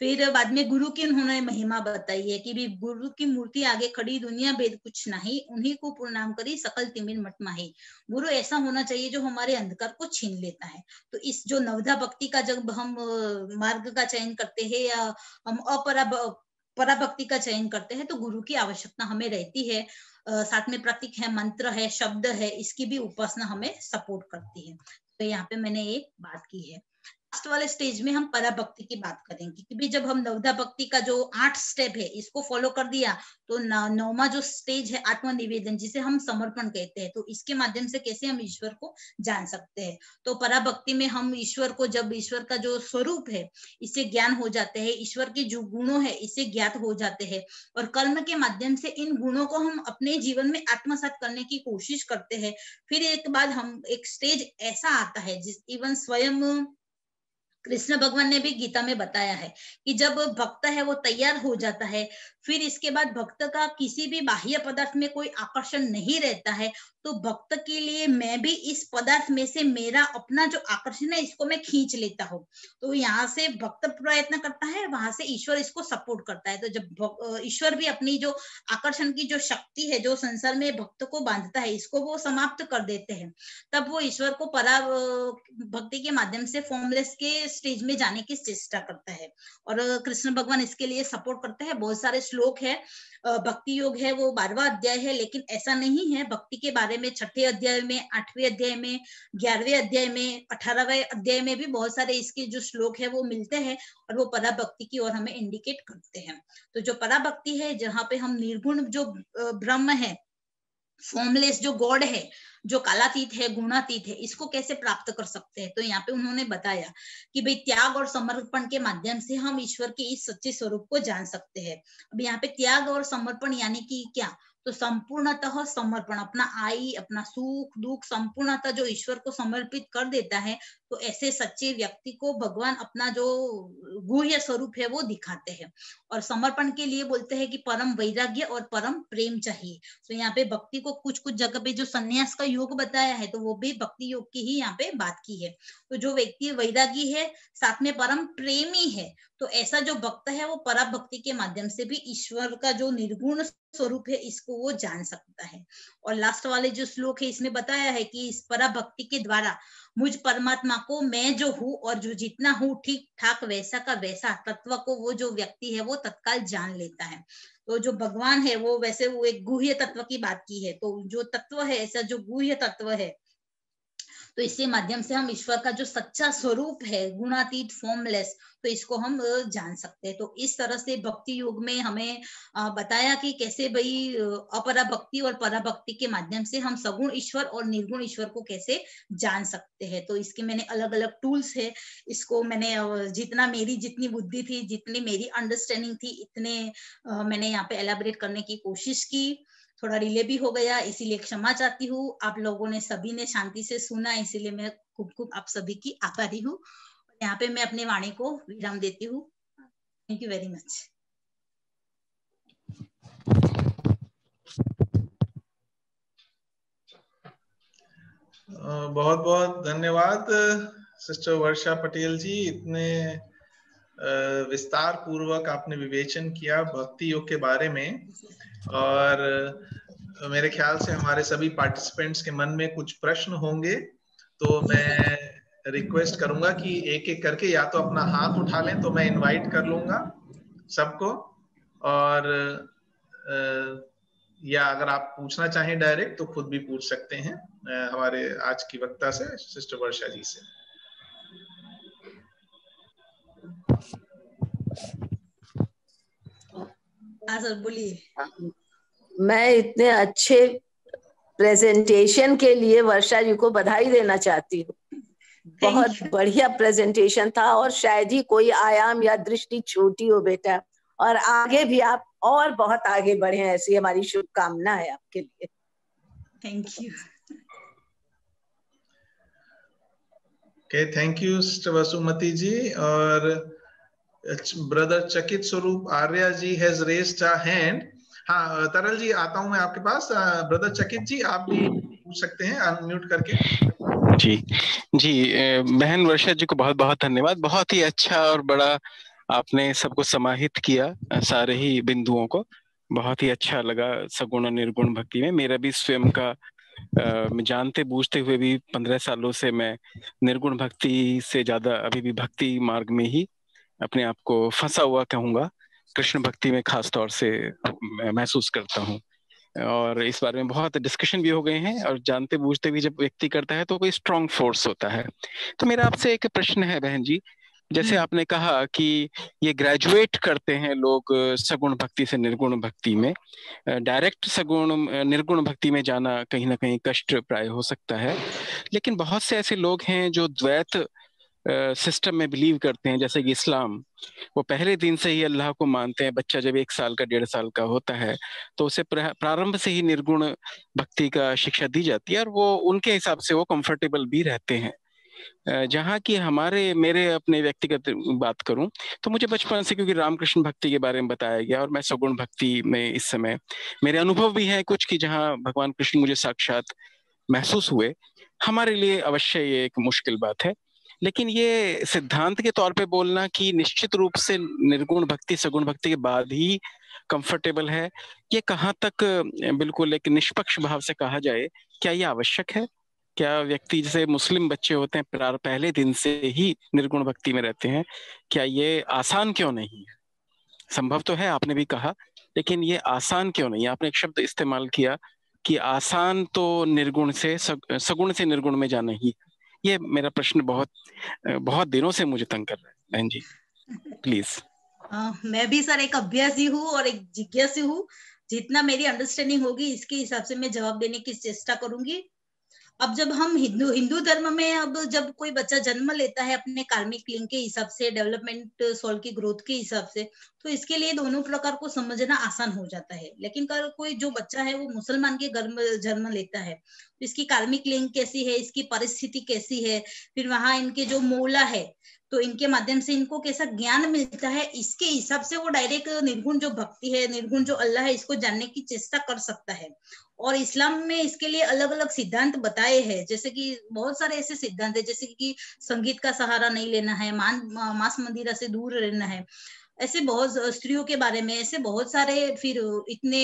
फिर बाद में गुरु की उन्होंने महिमा बताई है कि भी गुरु की मूर्ति आगे खड़ी दुनिया भेद कुछ नहीं, उन्हीं को प्रणाम करी सकल तिमिर मट माही। गुरु ऐसा होना चाहिए जो हमारे अंधकार को छीन लेता है। तो इस जो नवधा भक्ति का जब हम मार्ग का चयन करते हैं या हम पराभक्ति का चयन करते हैं तो गुरु की आवश्यकता हमें रहती है। साथ में प्रतीक है, मंत्र है, शब्द है, इसकी भी उपासना हमें सपोर्ट करती है। तो यहाँ पे मैंने एक बात की है। लास्ट वाले स्टेज में हम पराभक्ति की बात करेंगे कि भी जब हम नवधा भक्ति का जो 8 स्टेप है इसको फॉलो कर दिया तो 9वां जो स्टेज है आत्मनिवेदन जिसे हम समर्पण कहते हैं, तो इसके माध्यम से कैसे हम ईश्वर को जान सकते हैं। तो पराभक्ति में हम ईश्वर को, जब ईश्वर का जो स्वरूप है इससे ज्ञान हो जाते हैं, ईश्वर के जो गुणों है इससे ज्ञात हो जाते हैं और कर्म के माध्यम से इन गुणों को हम अपने जीवन में आत्मसात करने की कोशिश करते हैं। फिर एक बाद हम एक स्टेज ऐसा आता है जिस इवन स्वयं कृष्ण भगवान ने भी गीता में बताया है कि जब भक्त है वो तैयार हो जाता है फिर इसके बाद भक्त का किसी भी बाह्य पदार्थ में कोई आकर्षण नहीं रहता है, तो भक्त के लिए मैं भी इस पदार्थ में से मेरा अपना जो आकर्षण है इसको मैं खींच लेता हूँ। तो यहाँ से भक्त प्रयत्न करता है, वहां से ईश्वर इसको सपोर्ट करता है। तो जब ईश्वर भी अपनी जो आकर्षण की जो शक्ति है जो संसार में भक्त को बांधता है इसको वो समाप्त कर देते हैं, तब वो ईश्वर को परा भक्ति के माध्यम से फॉर्मलेस के स्टेज में जाने की चेष्टा करता है और कृष्ण भगवान इसके लिए सपोर्ट करते हैं। बहुत सारे श्लोक है, भक्ति योग है वो 12वां अध्याय है, लेकिन ऐसा नहीं है। भक्ति के बारे में 6ठे अध्याय में, 8वें अध्याय में, 11वें अध्याय में, 18वें अध्याय में भी बहुत सारे इसके जो श्लोक है वो मिलते हैं और वो पराभक्ति की ओर हमें इंडिकेट करते हैं। तो जो पराभक्ति है जहाँ पे हम निर्गुण जो ब्रह्म है, फॉर्मलेस जो गॉड है, जो कालातीत है, गुणातीत है, इसको कैसे प्राप्त कर सकते हैं। तो यहाँ पे उन्होंने बताया कि भाई त्याग और समर्पण के माध्यम से हम ईश्वर के इस सच्चे स्वरूप को जान सकते हैं। अब यहाँ पे त्याग और समर्पण यानी कि क्या, तो संपूर्णतः समर्पण, अपना आई, अपना सुख दुख संपूर्णतः जो ईश्वर को समर्पित कर देता है, तो ऐसे सच्चे व्यक्ति को भगवान अपना जो गुह्य स्वरूप है वो दिखाते हैं। और समर्पण के लिए बोलते हैं कि परम वैराग्य और परम प्रेम चाहिए। तो यहाँ पे भक्ति को कुछ कुछ जगह पे जो संन्यास का योग बताया है तो वो भी भक्ति योग की ही यहाँ पे बात की है। तो जो व्यक्ति वैरागी है साथ में परम प्रेमी है, तो ऐसा जो भक्त है वो पराभक्ति के माध्यम से भी ईश्वर का जो निर्गुण स्वरूप है इसको वो जान सकता है। और लास्ट वाले जो श्लोक है इसमें बताया है कि इस पराभक्ति के द्वारा मुझ परमात्मा को मैं जो हूँ और जो जितना हूँ ठीक ठाक वैसा का वैसा तत्व को वो जो व्यक्ति है वो तत्काल जान लेता है। तो जो भगवान है वो वैसे वो एक गुह्य तत्व की बात की है, तो जो तत्व है ऐसा जो गुह्य तत्व है, तो इसके माध्यम से हम ईश्वर का जो सच्चा स्वरूप है गुणातीत फॉर्मलेस, तो इसको हम जान सकते हैं। तो इस तरह से भक्ति योग में हमें बताया कि कैसे भाई अपराभक्ति और पराभक्ति के माध्यम से हम सगुण ईश्वर और निर्गुण ईश्वर को कैसे जान सकते हैं। तो इसके मैंने अलग अलग टूल्स है, इसको मैंने जितना मेरी जितनी बुद्धि थी, जितनी मेरी अंडरस्टैंडिंग थी, इतने मैंने यहाँ पे एलाबरेट करने की कोशिश की। थोड़ा डिले भी हो गया इसीलिए क्षमा चाहती हूँ। आप लोगों ने सभी ने शांति से सुना इसीलिए मैं खूब खूब आप सभी की आभारी हूँ। यहाँ पे मैं अपने वाणी को विराम देती हूँ। Thank you very much. बहुत बहुत धन्यवाद सिस्टर वर्षा पटेल जी, इतने विस्तार पूर्वक आपने विवेचन किया भक्ति योग के बारे में। और मेरे ख्याल से हमारे सभी पार्टिसिपेंट्स के मन में कुछ प्रश्न होंगे, तो मैं रिक्वेस्ट करूंगा कि एक एक करके या तो अपना हाथ उठा लें तो मैं इनवाइट कर लूंगा सबको, और या अगर आप पूछना चाहें डायरेक्ट तो खुद भी पूछ सकते हैं हमारे आज की वक्ता से, सिस्टर वर्षा जी से। सर बोलिए। मैं इतने अच्छे प्रेजेंटेशन के लिए वर्षा जी को बधाई देना चाहती हूँ। बहुत बढ़िया प्रेजेंटेशन था और शायद ही कोई आयाम या दृष्टि छोटी हो बेटा, और आगे भी आप और बहुत आगे बढ़े, ऐसी हमारी शुभकामना है आपके लिए। Thank you. Okay, thank you sister Vasumati ji. और brother Chakit Swaroop Arya ji has raised a hand. हाँ तरल जी, आता हूं मैं आपके पास। ब्रदर चकित जी, आप भी पूछ सकते हैं अनम्यूट करके। जी जी, बहन वर्षा जी को बहुत बहुत धन्यवाद। बहुत ही अच्छा और बड़ा आपने सबको समाहित किया, सारे ही बिंदुओं को। बहुत ही अच्छा लगा सगुण और निर्गुण भक्ति में। मेरा भी स्वयं का जानते बूझते हुए भी 15 सालों से मैं निर्गुण भक्ति से ज्यादा अभी भी भक्ति मार्ग में ही अपने आप को फंसा हुआ कहूंगा, कृष्ण भक्ति में खास तौर से महसूस करता हूँ। और इस बारे में बहुत डिस्कशन भी हो गए हैं, और जानते बूझते भी जब व्यक्ति करता है तो कोई स्ट्रांग फोर्स होता है। तो मेरा आपसे एक प्रश्न है बहन जी, जैसे आपने कहा कि ये ग्रेजुएट करते हैं लोग सगुण भक्ति से निर्गुण भक्ति में, डायरेक्ट सगुण निर्गुण भक्ति में जाना कहीं ना कहीं कष्ट प्राय हो सकता है, लेकिन बहुत से ऐसे लोग हैं जो द्वैत सिस्टम में बिलीव करते हैं, जैसे कि इस्लाम। वो पहले दिन से ही अल्लाह को मानते हैं। बच्चा जब 1 साल का 1.5 साल का होता है तो उसे प्रारंभ से ही निर्गुण भक्ति का शिक्षा दी जाती है, और वो उनके हिसाब से वो कंफर्टेबल भी रहते हैं। जहाँ की मेरे अपने व्यक्तिगत बात करूं तो मुझे बचपन से, क्योंकि रामकृष्ण भक्ति के बारे में बताया गया और मैं सगुण भक्ति में इस समय मेरे अनुभव भी है कुछ, कि जहाँ भगवान कृष्ण मुझे साक्षात महसूस हुए, हमारे लिए अवश्य ये एक मुश्किल बात है। लेकिन ये सिद्धांत के तौर पे बोलना कि निश्चित रूप से निर्गुण भक्ति सगुण भक्ति के बाद ही कंफर्टेबल है, ये कहाँ तक बिल्कुल एक निष्पक्ष भाव से कहा जाए, क्या ये आवश्यक है? क्या व्यक्ति, जैसे मुस्लिम बच्चे होते हैं पहले दिन से ही निर्गुण भक्ति में रहते हैं, क्या ये आसान क्यों नहीं है? संभव तो है, आपने भी कहा, लेकिन ये आसान क्यों नहीं? आपने एक शब्द इस्तेमाल किया कि आसान तो निर्गुण से सगुण से निर्गुण में जाना ही। ये मेरा प्रश्न बहुत दिनों से मुझे तंग कर रहा है बहन जी, प्लीज। मैं भी सर एक अभ्यासी हूँ और एक जिज्ञासु हूँ। जितना मेरी अंडरस्टैंडिंग होगी इसके हिसाब से मैं जवाब देने की चेष्टा करूंगी। अब जब हम हिंदू धर्म में, अब जब कोई बच्चा जन्म लेता है अपने कार्मिक लिंग के हिसाब से, डेवलपमेंट सोल की ग्रोथ के हिसाब से, तो इसके लिए दोनों प्रकार को समझना आसान हो जाता है। लेकिन अगर कोई जो बच्चा है वो मुसलमान के घर में जन्म लेता है, तो इसकी कार्मिक लिंग कैसी है, इसकी परिस्थिति कैसी है, फिर वहां इनके जो मौला है तो इनके माध्यम से इनको कैसा ज्ञान मिलता है, इसके हिसाब से वो डायरेक्ट निर्गुण जो भक्ति है, निर्गुण जो अल्लाह है, इसको जानने की चेष्टा कर सकता है। और इस्लाम में इसके लिए अलग अलग सिद्धांत बताए हैं, जैसे कि बहुत सारे ऐसे सिद्धांत है, जैसे कि संगीत का सहारा नहीं लेना है, मांस मंदिरा से दूर रहना है, ऐसे बहुत स्त्रियों के बारे में ऐसे बहुत सारे। फिर इतने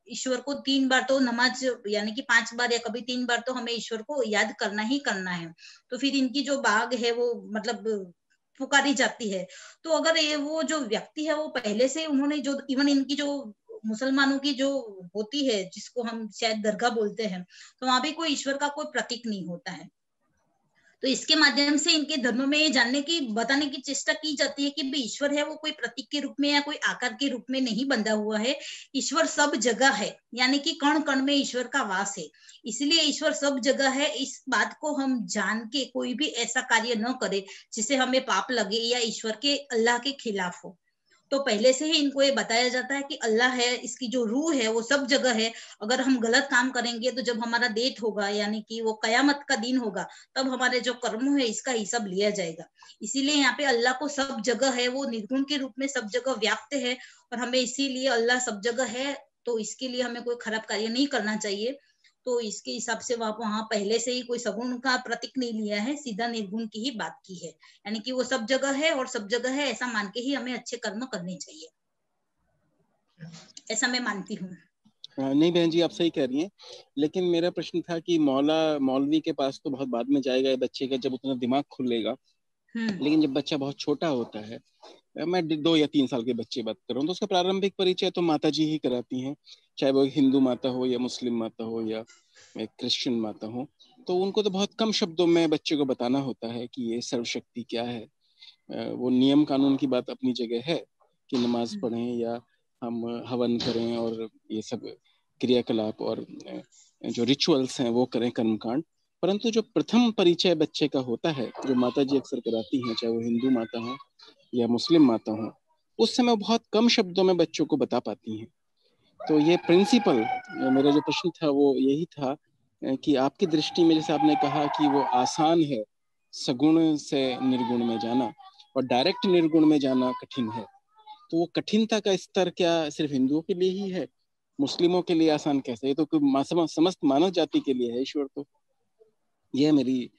ईश्वर को 3 बार तो नमाज, यानी कि 5 बार या कभी 3 बार तो हमें ईश्वर को याद करना ही करना है। तो फिर इनकी जो बाग है वो मतलब पुकारी जाती है। तो अगर ये वो जो व्यक्ति है वो पहले से उन्होंने जो इवन इनकी जो मुसलमानों की जो होती है, जिसको हम शायद दरगाह बोलते हैं, तो वहां भी कोई ईश्वर का कोई प्रतीक नहीं होता है। तो इसके माध्यम से इनके धर्म में ये जानने की, बताने की चेष्टा की जाती है कि ईश्वर है वो कोई प्रतीक के रूप में या कोई आकार के रूप में नहीं बंधा हुआ है। ईश्वर सब जगह है, यानी कि कण कण में ईश्वर का वास है। इसलिए ईश्वर सब जगह है। इस बात को हम जान के कोई भी ऐसा कार्य न करे जिससे हमें पाप लगे या ईश्वर के, अल्लाह के खिलाफ हो। तो पहले से ही इनको ये बताया जाता है कि अल्लाह है, इसकी जो रूह है वो सब जगह है। अगर हम गलत काम करेंगे तो जब हमारा डेथ होगा, यानी कि वो कयामत का दिन होगा, तब हमारे जो कर्म है इसका हिसाब लिया जाएगा। इसीलिए यहाँ पे अल्लाह को सब जगह है, वो निर्गुण के रूप में सब जगह व्याप्त है, और हमें इसीलिए अल्लाह सब जगह है, तो इसके लिए हमें कोई खराब कार्य नहीं करना चाहिए। तो इसके हिसाब से वहां पहले से ही कोई सगुण का प्रतीक नहीं लिया है, सीधा निर्गुण की ही बात की है, यानी कि वो सब जगह है और सब जगह है ऐसा मान के ही हमें अच्छे कर्म करने चाहिए, ऐसा मैं मानती हूँ। नहीं बहन जी, आप सही कह रही हैं, लेकिन मेरा प्रश्न था कि मौलवी के पास तो बहुत बाद में जाएगा बच्चे का, जब उतना दिमाग खुलेगा। लेकिन जब बच्चा बहुत छोटा होता है, मैं 2 या 3 साल के बच्चे बात कर रहा हूँ, तो उसका प्रारंभिक परिचय तो माता जी ही कराती हैं, चाहे वो हिंदू माता हो या मुस्लिम माता हो या क्रिश्चियन माता हो। तो उनको तो बहुत कम शब्दों में बच्चे को बताना होता है कि ये सर्वशक्ति क्या है। वो नियम कानून की बात अपनी जगह है कि नमाज पढ़ें या हम हवन करें और ये सब क्रियाकलाप और जो रिचुअल्स हैं वो करें, कर्मकांड। परंतु जो प्रथम परिचय बच्चे का होता है, जो माता जी अक्सर कराती हैं, चाहे वो हिंदू माता हो या मुस्लिम माता हो, उस समय बहुत कम शब्दों में बच्चों को बता पाती हैं। तो ये प्रिंसिपल, मेरा जो प्रश्न था वो यही था कि आपकी दृष्टि में, जैसे आपने कहा कि वो आसान है सगुण से निर्गुण में जाना और डायरेक्ट निर्गुण में जाना कठिन है, तो वो कठिनता का स्तर क्या सिर्फ हिंदुओं के लिए ही है, मुस्लिमों के लिए आसान कैसे? ये तो समस्त मानव जाति के लिए है ईश्वर। तो ये मेरी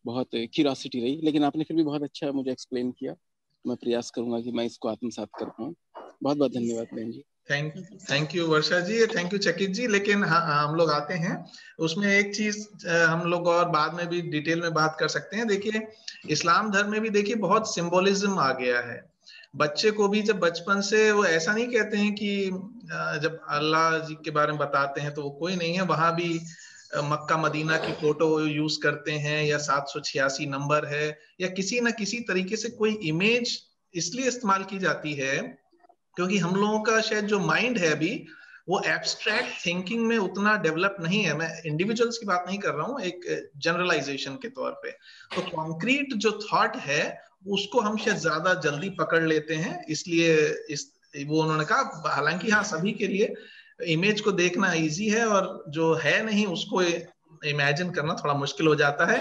बहुत क्यूरियोसिटी रही, लेकिन आपने फिर भी बहुत अच्छा मुझे एक्सप्लेन किया। मैं प्रयास करूंगा कि मैं इसको आत्मसात कर पाऊँ। बहुत बहुत धन्यवाद बहन जी। Thank you Varsha ji, thank you Chakit ji. लेकिन हम लोग आते हैं उसमें एक चीज हम लोग और बाद में भी डिटेल में बात कर सकते हैं। देखिए इस्लाम धर्म में भी देखिए बहुत सिंबोलिज्म आ गया है। बच्चे को भी जब बचपन से वो ऐसा नहीं कहते हैं कि जब अल्लाह जी के बारे में बताते हैं तो वो कोई नहीं है, वहां भी मक्का मदीना की फोटो यूज करते हैं या 786 नंबर है या किसी ना किसी तरीके से कोई इमेज इसलिए इस्तेमाल की जाती है क्योंकि हम लोगों का शायद जो माइंड है अभी वो एब्स्ट्रैक्ट थिंकिंग में उतना डेवलप नहीं है। मैं इंडिविजुअल्स की बात नहीं कर रहा हूँ, एक जनरलाइजेशन के तौर पे। तो कॉन्क्रीट जो थॉट है उसको हम शायद ज्यादा जल्दी पकड़ लेते हैं, इसलिए वो उन्होंने कहा। हालांकि हाँ, सभी के लिए इमेज को देखना इजी है और जो है नहीं उसको इमेजिन करना थोड़ा मुश्किल हो जाता है।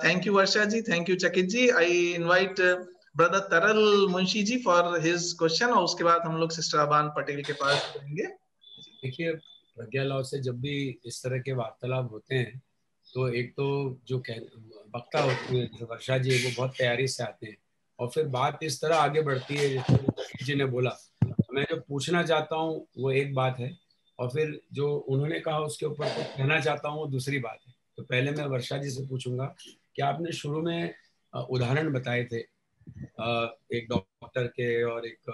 Thank you Varsha ji, thank you Chakit ji. I invite brother Taral Munshi ji for his question और उसके बाद हम लोग सिस्टर अबान पटेल के पास जाएंगे। देखिए प्रज्ञा लॉ से जब भी इस तरह के वार्तालाप होते हैं तो एक तो जो वक्ता होती है जैसे वर्षा जी, वो बहुत तैयारी से आते हैं और फिर बात इस तरह आगे बढ़ती है जैसे जी ने बोला। तो मैं जो पूछना चाहता हूँ वो एक बात है और फिर जो उन्होंने कहा उसके ऊपर कुछ कहना चाहता हूँ वो दूसरी बात है। तो पहले मैं वर्षा जी से पूछूंगा कि आपने शुरू में उदाहरण बताए थे एक डॉक्टर के और एक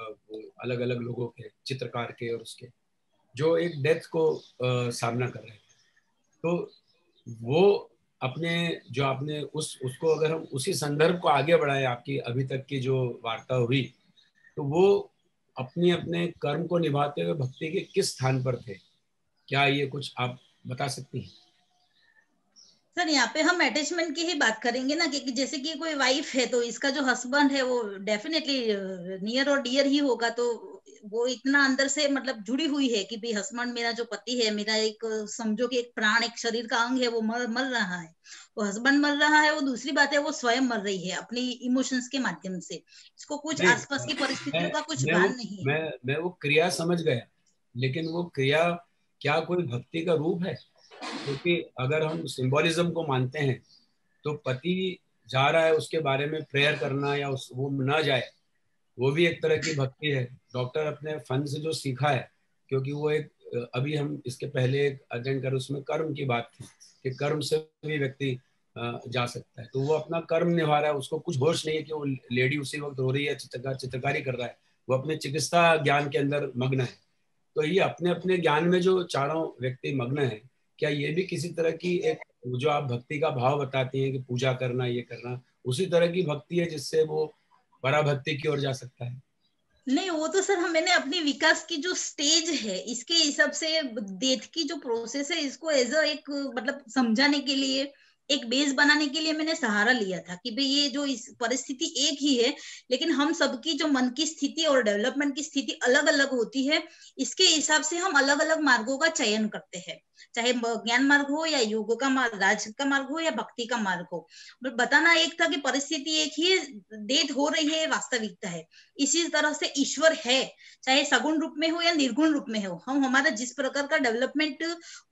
अलग अलग लोगों के, चित्रकार के और उसके, जो एक डेथ को सामना कर रहे थे। तो वो अपने जो आपने उसको अगर हम उसी संदर्भ को आगे बढ़ाएं, आपकी अभी तक की जो वार्ता हुई, तो वो अपने कर्म को निभाते हुए भक्ति के किस स्थान पर थे? क्या ये कुछ आप बता सकती हैं? सर यहाँ पे हम अटैचमेंट की ही बात करेंगे ना, कि जैसे कि कोई वाइफ है तो इसका जो हस्बैंड है वो डेफिनेटली नियर और डियर ही होगा। तो वो इतना अंदर से मतलब जुड़ी हुई है कि भाई हस्बैंड मेरा जो पति है, मेरा एक समझो कि एक प्राण, एक शरीर का अंग है, वो मर रहा है। वो हस्बैंड मर रहा है, वो दूसरी बात है, वो स्वयं मर रही है अपनी इमोशंस के माध्यम से। इसको कुछ आसपास की परिस्थितियों का कुछ भान नहीं है। मैं वो क्रिया समझ गया, लेकिन वो क्रिया क्या कोई भक्ति का रूप है? क्योंकि अगर हम सिंबोलिज्म को मानते हैं तो पति जा रहा है उसके बारे में प्रेयर करना या वो ना जाए, वो भी एक तरह की भक्ति है। डॉक्टर अपने फन से जो सीखा है, क्योंकि वो एक अभी हम इसके पहले एक अध्ययन कर उसमें कर्म की बात थी कि कर्म से भी व्यक्ति जा सकता है। तो वो अपना कर्म निभा रहा है, उसको कुछ होश नहीं है कि वो लेडी उसी वक्त रो रही है, चित्रकारी कर रहा है, वो अपने चिकित्सा ज्ञान के अंदर मग्न है। तो ये अपने अपने ज्ञान में जो चारों व्यक्ति मग्न है, क्या ये भी किसी तरह की एक जो आप भक्ति का भाव बताती हैं कि पूजा करना, ये करना, उसी तरह की भक्ति है जिससे वो पराभक्ति की ओर जा सकता है? नहीं, वो तो सर मैंने अपनी विकास की जो स्टेज है इसके हिसाब से डेथ की जो प्रोसेस है इसको एज अ एक मतलब समझाने के लिए, एक बेस बनाने के लिए मैंने सहारा लिया था कि भाई ये जो इस परिस्थिति एक ही है, लेकिन हम सबकी जो मन की स्थिति और डेवलपमेंट की स्थिति अलग अलग होती है। इसके हिसाब से हम अलग अलग मार्गों का चयन करते हैं, चाहे ज्ञान मार्ग हो या योग का मार्ग, राज का मार्ग हो या भक्ति का मार्ग हो। बट बताना एक था कि परिस्थिति एक ही है, डेथ हो रही है, वास्तविकता है। इसी तरह से ईश्वर है, चाहे सगुण रूप में हो या निर्गुण रूप में हो। हम हमारा जिस प्रकार का डेवलपमेंट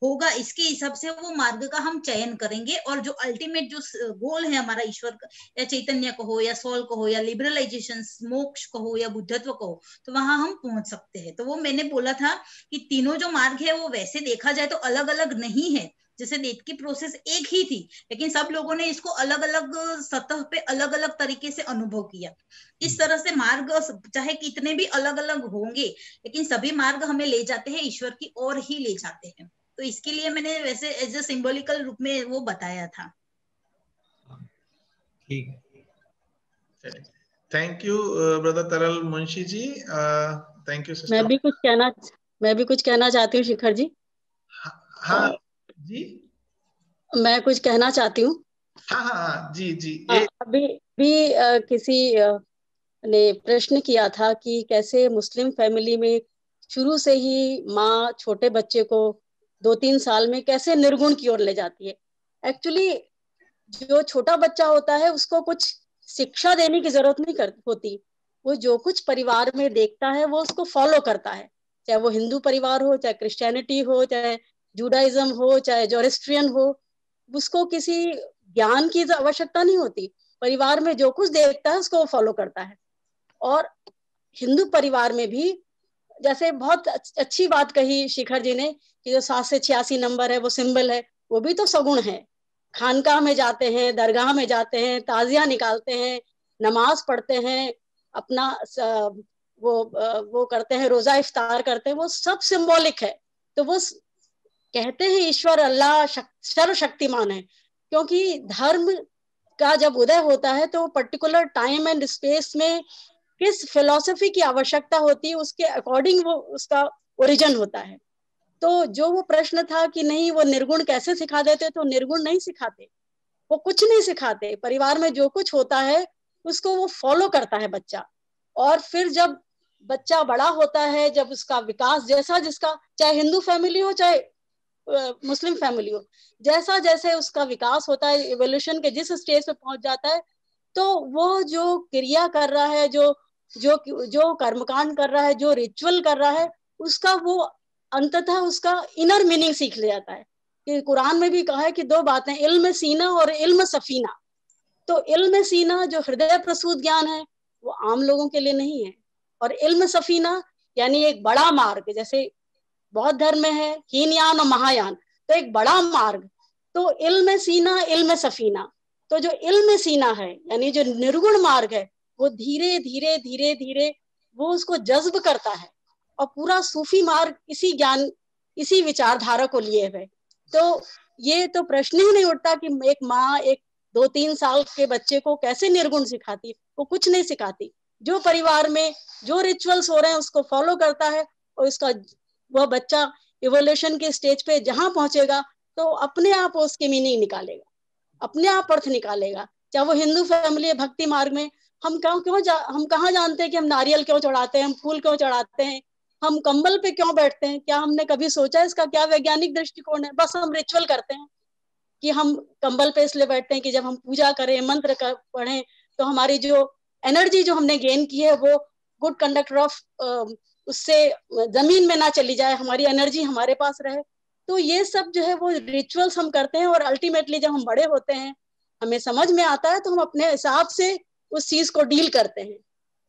होगा इसके हिसाब से वो मार्ग का हम चयन करेंगे और जो अल्टीमेट जो गोल है हमारा ईश्वर का, या चैतन्य को हो या सोल को हो या लिबरलाइजेशन, मोक्ष को हो या बुद्धत्व को हो, तो वहां हम पहुंच सकते हैं। तो वो मैंने बोला था कि तीनों जो मार्ग है वो वैसे देखा जाए तो अलग अलग नहीं है। जैसे डेथ की प्रोसेस एक ही थी, लेकिन सब लोगों ने इसको अलग अलग सतह पे अलग अलग तरीके से अनुभव किया। इस तरह से मार्ग चाहे कितने भी अलग अलग होंगे, लेकिन सभी मार्ग हमें ले जाते हैं ईश्वर की ओर ही ले जाते हैं। तो इसके लिए मैंने वैसे एज ए सिंबॉलिकल रूप में वो बताया था। ठीक है, thank you brother Taral Munshi ji, thank you sister. मैं भी कुछ कहना चाहती हूँ शिखर जी। हाँ जी, मैं कुछ कहना चाहती हूँ। हाँ हाँ हाँ, जी जी। अभी भी किसी ने प्रश्न किया था कि कैसे मुस्लिम फैमिली में शुरू से ही माँ छोटे बच्चे को 2-3 साल में कैसे निर्गुण की ओर ले जाती है। एक्चुअली जो छोटा बच्चा होता है उसको कुछ शिक्षा देने की जरूरत नहीं होती, वो जो कुछ परिवार में देखता है वो उसको फॉलो करता है, चाहे वो हिंदू परिवार हो, चाहे क्रिश्चियनिटी हो, चाहे जुडाइज्म हो, चाहे जोरेस्ट्रियन हो, उसको किसी ज्ञान की आवश्यकता नहीं होती। परिवार में जो कुछ देखता है उसको फॉलो करता है। और हिंदू परिवार में भी जैसे बहुत अच्छी बात कही शिखर जी ने कि जो 7 से 86 नंबर है वो सिंबल है, वो भी तो सगुण है। खानकाह में जाते हैं, दरगाह में जाते हैं, ताजिया निकालते हैं, नमाज पढ़ते हैं, अपना वो करते हैं, रोजा इफ्तार करते हैं, वो सब सिंबॉलिक है। तो वो कहते हैं ईश्वर अल्लाह सर्वशक्तिमान है, क्योंकि धर्म का जब उदय होता है तो पर्टिकुलर टाइम एंड स्पेस में किस फिलॉसफी की आवश्यकता होती है उसके अकॉर्डिंग वो उसका ओरिजिन होता है। तो जो वो प्रश्न था कि नहीं वो निर्गुण कैसे सिखा देते, तो निर्गुण नहीं सिखाते, वो कुछ नहीं सिखाते। परिवार में जो कुछ होता है उसको वो फॉलो करता है बच्चा। और फिर जब बच्चा बड़ा होता है, जब उसका विकास जैसा जिसका, चाहे हिंदू फैमिली हो चाहे मुस्लिम फैमिली हो, जैसा जैसे उसका विकास होता है, इवोल्यूशन के जिस स्टेज पे पहुंच जाता है, तो वो जो क्रिया कर रहा है, जो जो जो कर्मकांड कर रहा है, जो रिचुअल कर रहा है, उसका वो अंततः उसका इनर मीनिंग सीख ले जाता है। कि कुरान में भी कहा है कि 2 बातें, इल्म सीना और इल्म सफीना। तो इल्म सीना जो हृदय प्रसूत ज्ञान है वो आम लोगों के लिए नहीं है, और इल्म सफीना यानी एक बड़ा मार्ग, जैसे बौद्ध धर्म में है हीनयान और महायान, तो एक बड़ा मार्ग। तो इल्म सीना इल्म सफीना, तो जो इल्म सीना है यानी जो निर्गुण मार्ग है, वो धीरे धीरे धीरे धीरे वो उसको जज्ब करता है। और पूरा सूफी मार्ग इसी ज्ञान, इसी विचारधारा को लिए हुए। तो ये तो प्रश्न ही नहीं उठता कि एक माँ एक 2-3 साल के बच्चे को कैसे निर्गुण सिखाती, वो कुछ नहीं सिखाती। जो परिवार में जो रिचुअल्स हो रहे हैं उसको फॉलो करता है, और उसका वह बच्चा इवोल्यूशन के स्टेज पे जहां पहुंचेगा तो अपने आप उसकी मीनिंग निकालेगा, अपने आप अर्थ निकालेगा। चाहे वो हिंदू फैमिली है, भक्ति मार्ग में हम हम कहाँ जानते हैं कि हम नारियल क्यों चढ़ाते हैं, हम फूल क्यों चढ़ाते हैं, हम कंबल पे क्यों बैठते हैं? क्या हमने कभी सोचा इसका क्या वैज्ञानिक दृष्टिकोण है? बस हम रिचुअल करते हैं कि हम कंबल पे इसलिए बैठते हैं कि जब हम पूजा करें, मंत्र पढ़ें, तो हमारी जो एनर्जी जो हमने गेन की है वो गुड कंडक्टर ऑफ उससे जमीन में ना चली जाए, हमारी एनर्जी हमारे पास रहे। तो ये सब जो है वो रिचुअल्स हम करते हैं, और अल्टीमेटली जब हम बड़े होते हैं, हमें समझ में आता है, तो हम अपने हिसाब से उस चीज को डील करते हैं।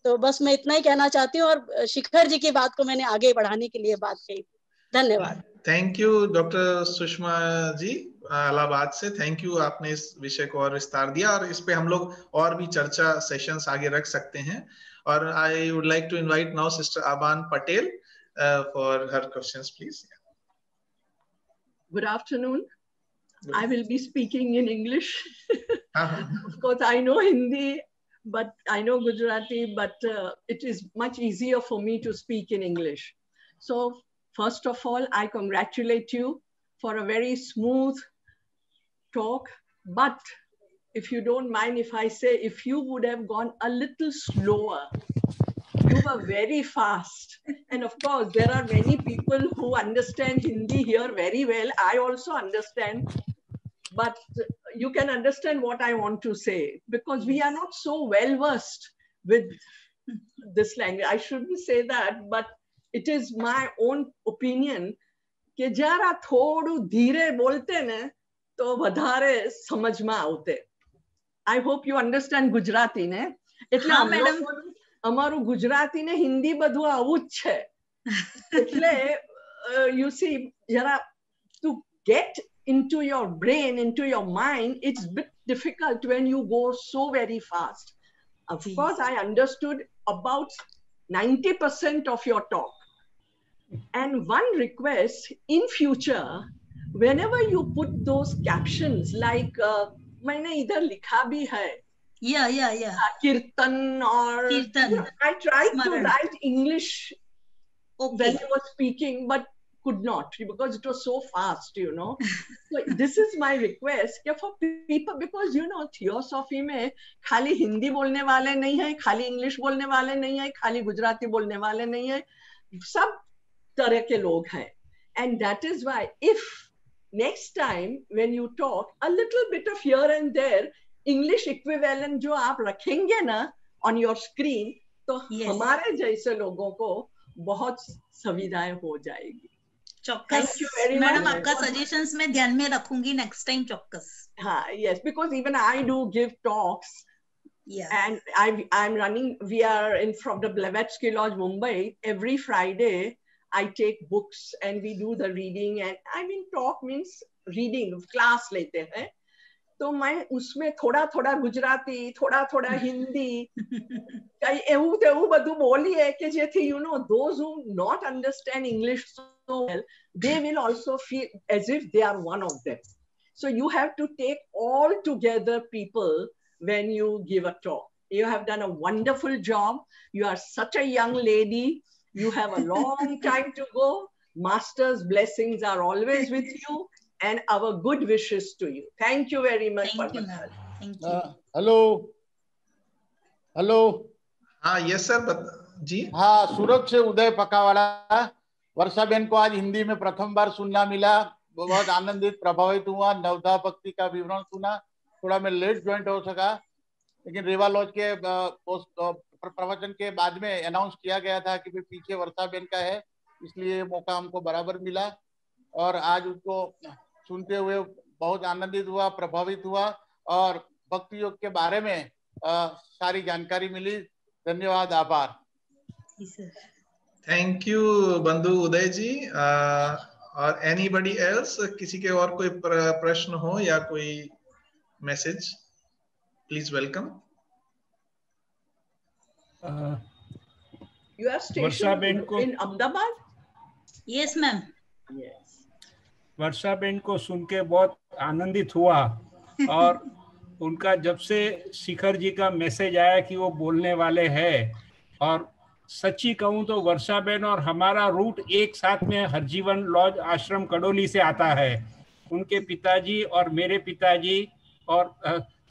तो बस मैं इतना ही कहना चाहती हूँ, और शिखर जी की बात को मैंने आगे बढ़ाने के लिए बात कही। धन्यवाद। Thank you doctor Sushma ji Allahabad से, थैंक यू, आपने इस विषय को और विस्तार दिया, और इस पे हम लोग और भी चर्चा सेशंस आगे रख सकते हैं। और I would like to invite now sister Aban Patel for her questions please. Good afternoon. I will be speaking in English. Of course, I know Hindi, but I know Gujarati, but it is much easier for me to speak in English. So first of all, I congratulate you for a very smooth talk. But if you don't mind if I say, if you would have gone a little slower, you were very fast. And of course, there are many people who understand Hindi here very well. I also understand. But you can understand what I want to say, because we are not so well versed with this language. I shouldn't say that, but it is my own opinion કે જરા થોડું ધીરે બોલતે ને તો વધારે સમજમાં આવતે. I hope you understand Gujarati ને. એટલે અમારું ગુજરાતી ને હિન્દી બધું આવું જ છે. એટલે you see, જરા to get into your brain, into your mind, it's a bit difficult when you go so very fast. Of course, I understood about 90% of your talk. And one request, in future, whenever you put those captions like मैंने इधर लिखा भी है, कीर्तन, और I tried to write English when you were speaking, but could not, because it was so fast, you know. So this is my request for people, because you know theosophy में खाली हिंदी बोलने वाले नहीं है, खाली इंग्लिश बोलने वाले नहीं है, खाली गुजराती बोलने वाले नहीं है, सब तरह के लोग हैं. And that is why if next time when you talk, a little bit of here and there English equivalent जो आप रखेंगे ना on your screen, तो हमारे जैसे लोगों को बहुत सुविधाएं हो जाएगी. चौक्कस मैडम, आपका सजेशंस में ध्यान में रखूंगी नेक्स्ट टाइम चौक्कस. हाँ, yes, because even I do give talks. Yeah. And I'm running, we are in from the Blavatsky Lodge, Mumbai. Every Friday, I take books and we do the reading. And I mean, talk means reading, class लेते हैं. तो मैं उसमें थोड़ा थोड़ा गुजराती, थोड़ा थोड़ा हिंदी, कई એવું તેવું બધું બોલીએ કે જેથી you know those who not understand English so well, they will also feel as if they are one of them. So you have to take all together people when you give a talk. You have done a wonderful job. You are such a young lady. You have a long time to go. Master's blessings are always with you. And our good wishes to you. Thank you very much. Thank you, ma'am. Thank you. Hello. Hello. Yes sir. जी. हाँ, सूरत से उदय पकावाड़ा. वर्षा बहन को आज हिंदी में प्रथम बार सुनना मिला. बहुत आनंदित प्रभावित हुआ. नवधा भक्ति का विवरण सुना. थोड़ा मैं लेट ज्वाइंट हो सका, लेकिन रेवा लॉज के प्रवचन के बाद में अनाउंस किया गया था कि पीछे वर्षा बहन का है, इसलिए मौका हमको बराबर मिला और आज उसको सुनते हुए बहुत आनंदित हुआ, प्रभावित हुआ और भक्ति योग के बारे में सारी जानकारी मिली. धन्यवाद, आभार. थैंक यू बंधु उदय जी. और एनीबडी एल्स, किसी के और कोई प्रश्न हो या कोई message, please welcome. You are stationed in Ahmedabad? Yes, ma'am. Yes. वर्षा बहन को सुन के बहुत आनंदित हुआ और उनका जब से शिखर जी का मैसेज आया कि वो बोलने वाले हैं, और सच्ची कहूँ तो वर्षा बहन और हमारा रूट एक साथ में हरजीवन लॉज आश्रम कडोली से आता है. उनके पिताजी और मेरे पिताजी और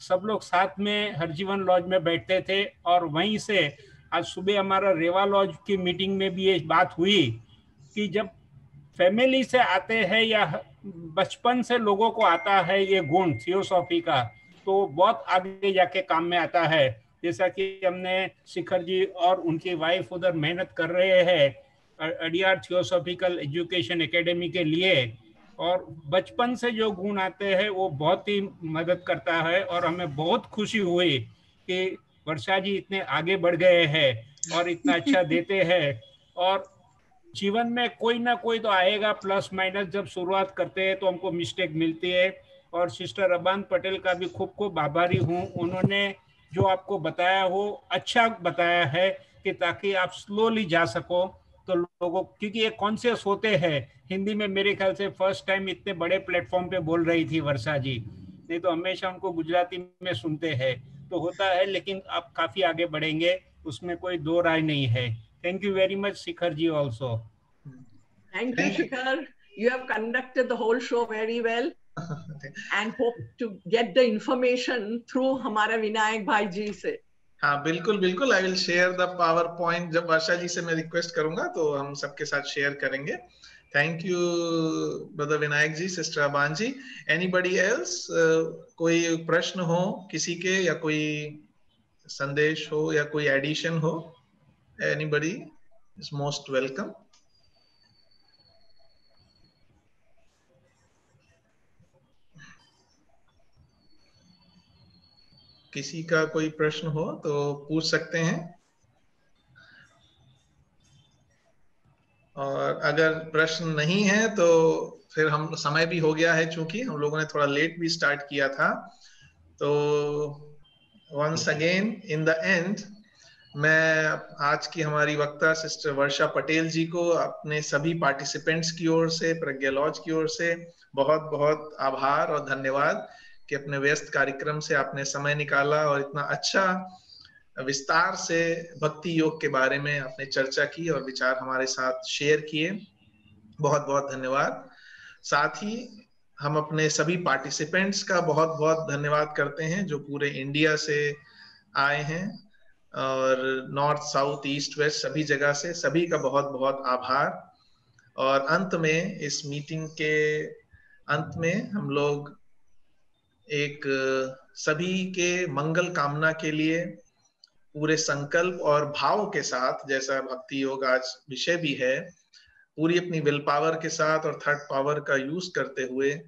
सब लोग साथ में हरजीवन लॉज में बैठते थे और वहीं से आज सुबह हमारा रेवा लॉज की मीटिंग में भी ये बात हुई कि जब फैमिली से आते हैं या बचपन से लोगों को आता है ये गुण थियोसॉफी का, तो बहुत आगे जाके काम में आता है. जैसा कि हमने शिखर जी और उनकी वाइफ उधर मेहनत कर रहे हैं अडियार थियोसॉफिकल एजुकेशन एकेडमी के लिए, और बचपन से जो गुण आते हैं वो बहुत ही मदद करता है. और हमें बहुत खुशी हुई कि वर्षा जी इतने आगे बढ़ गए हैं और इतना अच्छा देते हैं. और जीवन में कोई ना कोई तो आएगा प्लस माइनस, जब शुरुआत करते हैं तो हमको मिस्टेक मिलती है. और सिस्टर अबान पटेल का भी खूब खूब आभारी हूँ. उन्होंने जो आपको बताया हो अच्छा बताया है कि ताकि आप स्लोली जा सको तो लोगों, क्योंकि ये कॉन्शियस होते हैं. हिंदी में मेरे ख्याल से फर्स्ट टाइम इतने बड़े प्लेटफॉर्म पे बोल रही थी वर्षा जी, नहीं तो हमेशा उनको गुजराती में सुनते हैं. तो होता है, लेकिन आप काफी आगे बढ़ेंगे, उसमें कोई दो राय नहीं है. Thank you very much, Shikhar ji also. Thank you, Shikhar. You have conducted the whole show very well and hope to get the information through हमारा विनायक भाई जी से. हाँ बिल्कुल बिल्कुल. I will share the PowerPoint. जब वर्षा जी से मैं रिक्वेस्ट करूंगा तो हम सबके साथ शेयर करेंगे. Thank you, brother Vinayak ji, sister Aban ji. Anybody else? कोई प्रश्न हो किसी के या कोई संदेश हो या कोई एडिशन हो? Anybody is most welcome. किसी का कोई प्रश्न हो तो पूछ सकते हैं, और अगर प्रश्न नहीं है तो फिर हम, समय भी हो गया है चूंकि हम लोगों ने थोड़ा लेट भी स्टार्ट किया था. तो once again in the end मैं आज की हमारी वक्ता सिस्टर वर्षा पटेल जी को अपने सभी पार्टिसिपेंट्स की ओर से, प्रज्ञा लॉज की ओर से बहुत बहुत आभार और धन्यवाद कि अपने व्यस्त कार्यक्रम से आपने समय निकाला और इतना अच्छा विस्तार से भक्ति योग के बारे में आपने चर्चा की और विचार हमारे साथ शेयर किए. बहुत बहुत धन्यवाद। साथ ही हम अपने सभी पार्टिसिपेंट्स का बहुत बहुत धन्यवाद करते हैं जो पूरे इंडिया से आए हैं, और नॉर्थ साउथ ईस्ट वेस्ट सभी जगह से, सभी का बहुत बहुत आभार। और अंत में, इस मीटिंग के अंत में हम लोग एक सभी के मंगल कामना के लिए पूरे संकल्प और भाव के साथ, जैसा भक्ति योग आज विषय भी है, पूरी अपनी विल पावर के साथ और थर्ड पावर का यूज करते हुए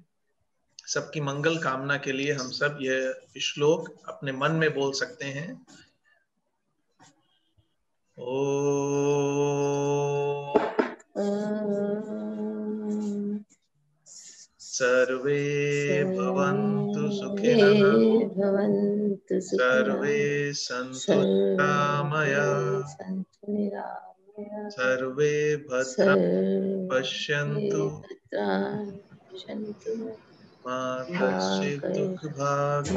सबकी मंगल कामना के लिए हम सब यह श्लोक अपने मन में बोल सकते हैं। सर्वे भवन्तु सुखिनः, सर्वे सन्तु निरामयाः, सर्वे भद्राणि पश्यन्तु मा कश्चित् दुःखभाग्।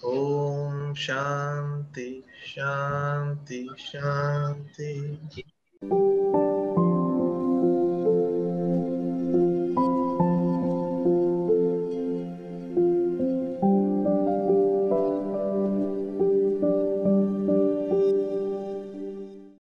ओम शांति शांति शांति।